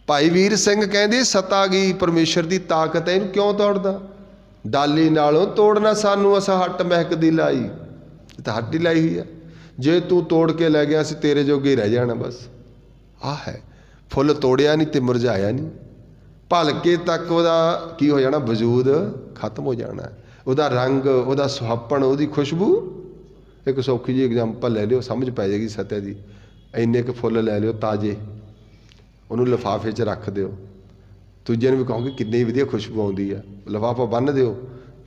ਭਾਈ ਵੀਰ ਸਿੰਘ ਕਹਿੰਦੇ ਸਤਾ ਗਈ ਪਰਮੇਸ਼ਰ ਦੀ ਤਾਕਤ ਹੈ, ਇਹਨੂੰ ਕਿਉਂ ਤੋੜਦਾ? ਡਾਲੀ ਨਾਲੋਂ ਤੋੜਨਾ ਸਾਨੂੰ ਅਸਾਂ ਹੱਟ ਮਹਿਕਦੀ ਲਾਈ। ਇਹ ਤਾਂ ਹੱਟ ਹੀ ਲਾਈ ਹੋਈ ਆ, ਜੇ ਤੂੰ ਤੋੜ ਕੇ ਲੈ ਗਿਆ ਅਸੀਂ ਤੇਰੇ ਜੋਗੇ ਹੀ ਰਹਿ ਜਾਣਾ ਬਸ। ਆਹ ਹੈ, ਫੁੱਲ ਤੋੜਿਆ ਨਹੀਂ ਤੇ ਮੁਰਝਾਇਆ ਨਹੀਂ, ਭਲਕੇ ਤੱਕ ਉਹਦਾ ਕੀ ਹੋ ਜਾਣਾ? ਵਜੂਦ ਖਤਮ ਹੋ ਜਾਣਾ, ਉਹਦਾ ਰੰਗ, ਉਹਦਾ ਸੁਹੱਪਣ, ਉਹਦੀ ਖੁਸ਼ਬੂ। ਇੱਕ ਸੌਖੀ ਜਿਹੀ ਐਗਜ਼ਾਮਪਲ ਲੈ ਲਿਓ, ਸਮਝ ਪੈ ਜਾਏਗੀ ਸਤਿਆ ਦੀ। ਇੰਨੇ ਕੁ ਫੁੱਲ ਲੈ ਲਿਓ ਤਾਜ਼ੇ, ਉਹਨੂੰ ਲਿਫਾਫੇ 'ਚ ਰੱਖ ਦਿਓ, ਦੂਜੇ ਨੂੰ ਵੀ ਕਹੋਗੇ ਕਿੰਨੀ ਵਧੀਆ ਖੁਸ਼ਬੂ ਆਉਂਦੀ ਆ, ਲਿਫਾਫਾ ਬੰਨ੍ਹ ਦਿਓ,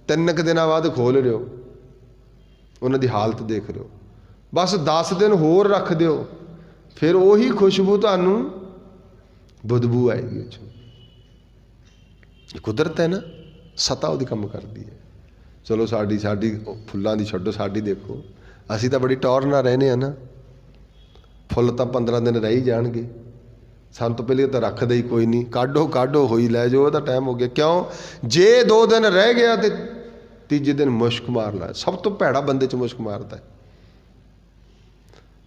3 ਕੁ ਦਿਨਾਂ ਬਾਅਦ ਖੋਲ੍ਹ ਲਿਓ, ਉਹਨਾਂ ਦੀ ਹਾਲਤ ਦੇਖ ਲਿਓ। ਬਸ 10 ਦਿਨ ਹੋਰ ਰੱਖ ਦਿਓ, ਫਿਰ ਉਹੀ ਖੁਸ਼ਬੂ ਤੁਹਾਨੂੰ ਬਦਬੂ ਆਏਗੀ। ਉਹ 'ਚੋਂ ਕੁਦਰਤ ਹੈ ਨਾ, ਸਤਾ ਉਹਦੀ ਕੰਮ ਕਰਦੀ ਹੈ। ਚਲੋ ਸਾਡੀ ਫੁੱਲਾਂ ਦੀ ਛੱਡੋ, ਸਾਡੀ ਦੇਖੋ, ਅਸੀਂ ਤਾਂ ਬੜੀ ਟੌਰ ਨਾਲ ਰਹਿੰਦੇ ਹਾਂ ਨਾ। फुल तो 15 दिन रह ही जाएंगे, सन तो पहले तो रखते ही कोई नहीं, काढ़ो काढ़ो होई लै जाओ, वह टाइम हो गया। क्यों जे 2 दिन रह गया तो तीजे दिन मुश्क मार ला। सब तो भैड़ा बंदे च मुश्क मारता है।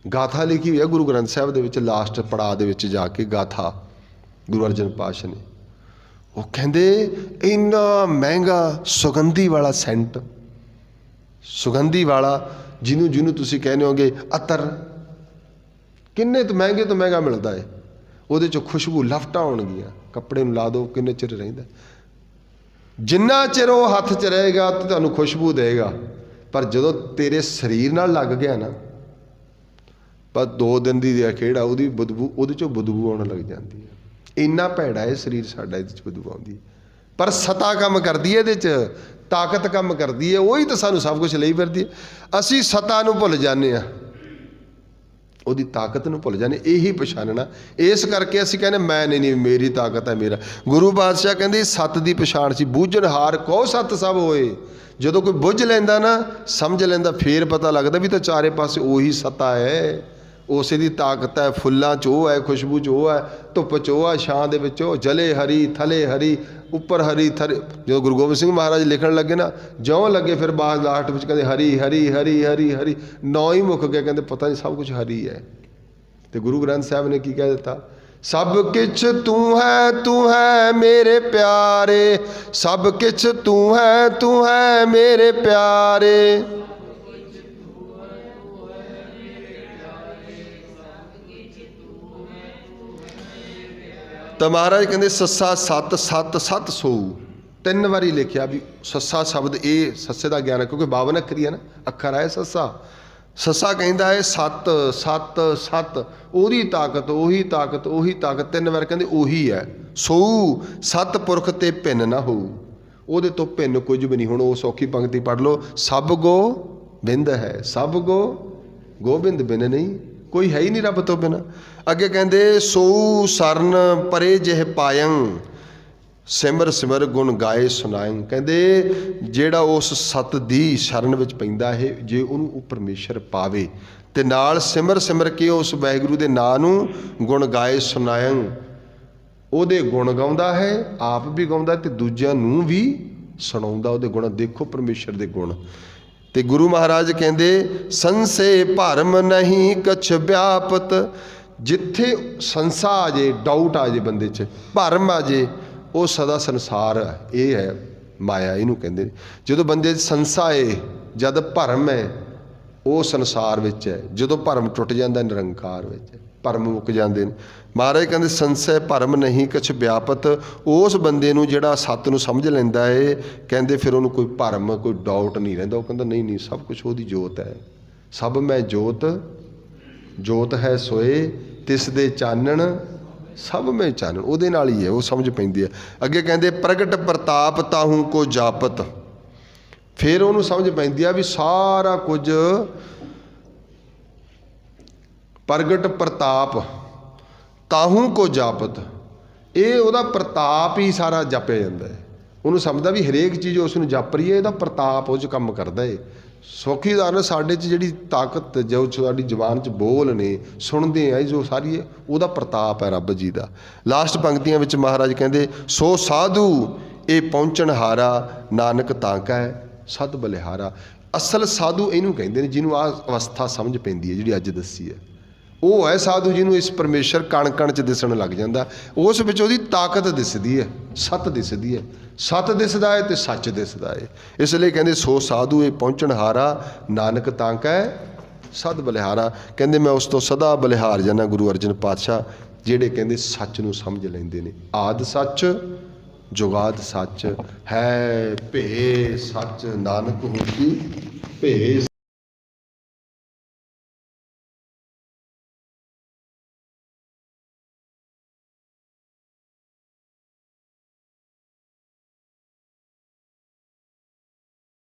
गाथा लिखी हुई है गुरु ग्रंथ साहब दे विच, लास्ट पड़ाव दे विच जाके गाथा गुरु अर्जन पातशाह ने, वो कहते इन्ना महंगा सुगंधी वाला सेंट, सुगंधी वाला जिन्हों जिन्हों तुसीं कहने होगे अतर, किन्ने तो महंगा मिलता है, वो खुशबू लफटा होणगियां, कपड़े नूं ला दो किन्ने चिर रहिंदा, जिन्ना चिर वो हथ च रहेगा तो तुहानूं खुशबू देगा, पर जदों तेरे शरीर नाल लग गया ना, पर 2 दिन की खेड़ आ, बदबू वो बदबू आउण लग जाती है। इन्ना भैड़ा है शरीर साडा, इहदे च बदबू आउंदी है, पर सता काम करदी है, इहदे च ताकत काम करदी है, वही तो सानूं सब कुछ लई फिरदी है। असीं सता नूं भुल जाने आ, ਉਹਦੀ ताकत ਨੂੰ भुल जाने, यही पछाणना। इस करके असीं कहने मैं नहीं मेरी ताकत है मेरा। गुरु पातशाह कहंदे सत की पछाण सी, बूझणहार कहो सत सब होए। जदों कोई बुझ लैंदा ना, समझ लैंदा, फिर पता लगदा भी तो चारे पासे उही सता है, उसे दी ताकत है। फुल्लां च वो है, खुशबू च वो है, धुप च वो है, छां दे विच वो, जले हरी थले हरी उपर हरी थले। जो गुरु गोबिंद सिंह महाराज लिखण लगे ना, ज्यों लगे फिर बाद लास्ट में कहते हरी हरी हरी हरी हरी, 9 ही मुक गए, कहते पता नहीं सब कुछ हरी है। तो गुरु ग्रंथ साहब ने की कह दिता, सब किछ तू है मेरे प्यारे, सब किछ तू है मेरे प्यारे। तो महाराज कहते सस्सा सत सत सत सौ 3 बारी लिखिया भी सस्सा शब्द, ये सस्से का ज्ञान है क्योंकि 52 अखरी है ना, अखर है सस्सा। सस्सा कहता है सत सत सत, ओही ताकत ओही ताकत ओही ताकत, 3 बार कहते ओही है। सौ सत पुरख ते भिन्न ना हो, ਉਹਦੇ तो भिन्न कुछ भी नहीं। हुण वो सौखी पंक्ति पढ़ लो, सब गो बिंद है, सब गो गोबिंद बिन नहीं, कोई है ही नहीं रब तो बिना। अगे कहते सो सरन परे जिह पायं, सिमर सिमर गुण गाए सुनायं। कहते जेड़ा उस सत दी शरण विच पैंदा है, जे उहनूं परमेश्वर पावे ते नाल सिमर सिमर के उस वाहिगुरू दे नां नूं गुण गाए सुनायं, ਉਹਦੇ गुण गाउंदा है, आप भी गाउंदा ते दूजिਆਂ ਨੂੰ भी सुणाउंदा ਉਹਦੇ गुण। देखो परमेश्वर दे गुण। ते गुरु महाराज कहते संसे भरम नहीं कछ व्यापत, जिथे संसा आ जाए, डाउट आ जाए बंदे च, भरम आ जाए, वो सदा संसार ये है माया, इनू कहते। जो बंदे संसा है, जद भरम है वो संसार विच है, जो भरम टुट जाता निरंकार विच है, भरम मुक जाते हैं। महाराज कहते संशय भरम नहीं कछ व्यापत, उस बंदे नूं जिहड़ा सत नूं समझ लैंदा है, कहते फिर उन्होंने कोई भरम कोई डाउट नहीं रहिंदा। वो कहता नहीं नहीं सब कुछ वो जोत है, सब मैं जोत, जोत है सोए तिस दे चानण, सब में चानण ਉਹਦੇ ਨਾਲ ही है, वो समझ पैंदी है। अगे कहते प्रगट प्रताप ताहू को जापत, फिर उन्होंने समझ पैंदी है भी सारा कुछ प्रगट प्रताप ताहू को जापत, ये ਉਹਦਾ प्रताप ही सारा जापिया जाता है। ਉਹਨੂੰ समझदा भी हरेक चीज़ उस जप रही है, ਇਹਦਾ प्रताप ਉਹ 'ਚ ਕੰਮ ਕਰਦਾ है। सौखी उदाहरण साढ़े जी ताकत जो साड़ी जबान च बोल ने सुनते हैं जो सारी है, वह प्रताप है रब जी का। लास्ट पंक्तियों में महाराज कहते सो साधु ये पहुँचण हारा, नानक ताका है सद बलिहारा। असल साधु इनू कहते हैं जिन्होंने आ अवस्था समझ पैंदी है, जी अज दसी है, वो है साधु जिन्होंने इस परमेश्वर कण कण च दिसण लग जाता, उस विच उहदी ताकत दिसदी है, सत दिसदी है, सत दिसदा है तो सच दिसदा है। इसलिए कहते सो साधु ये पहुँचण हारा, नानक ताका है सद बलिहारा। कहते मैं उस तो सदा बलिहार जाना गुरु अर्जन पातशाह, जिहड़े कहते सच नूं समझ लैंदे ने। आद सच जुगाद सच है, भे सच नानक होसी भे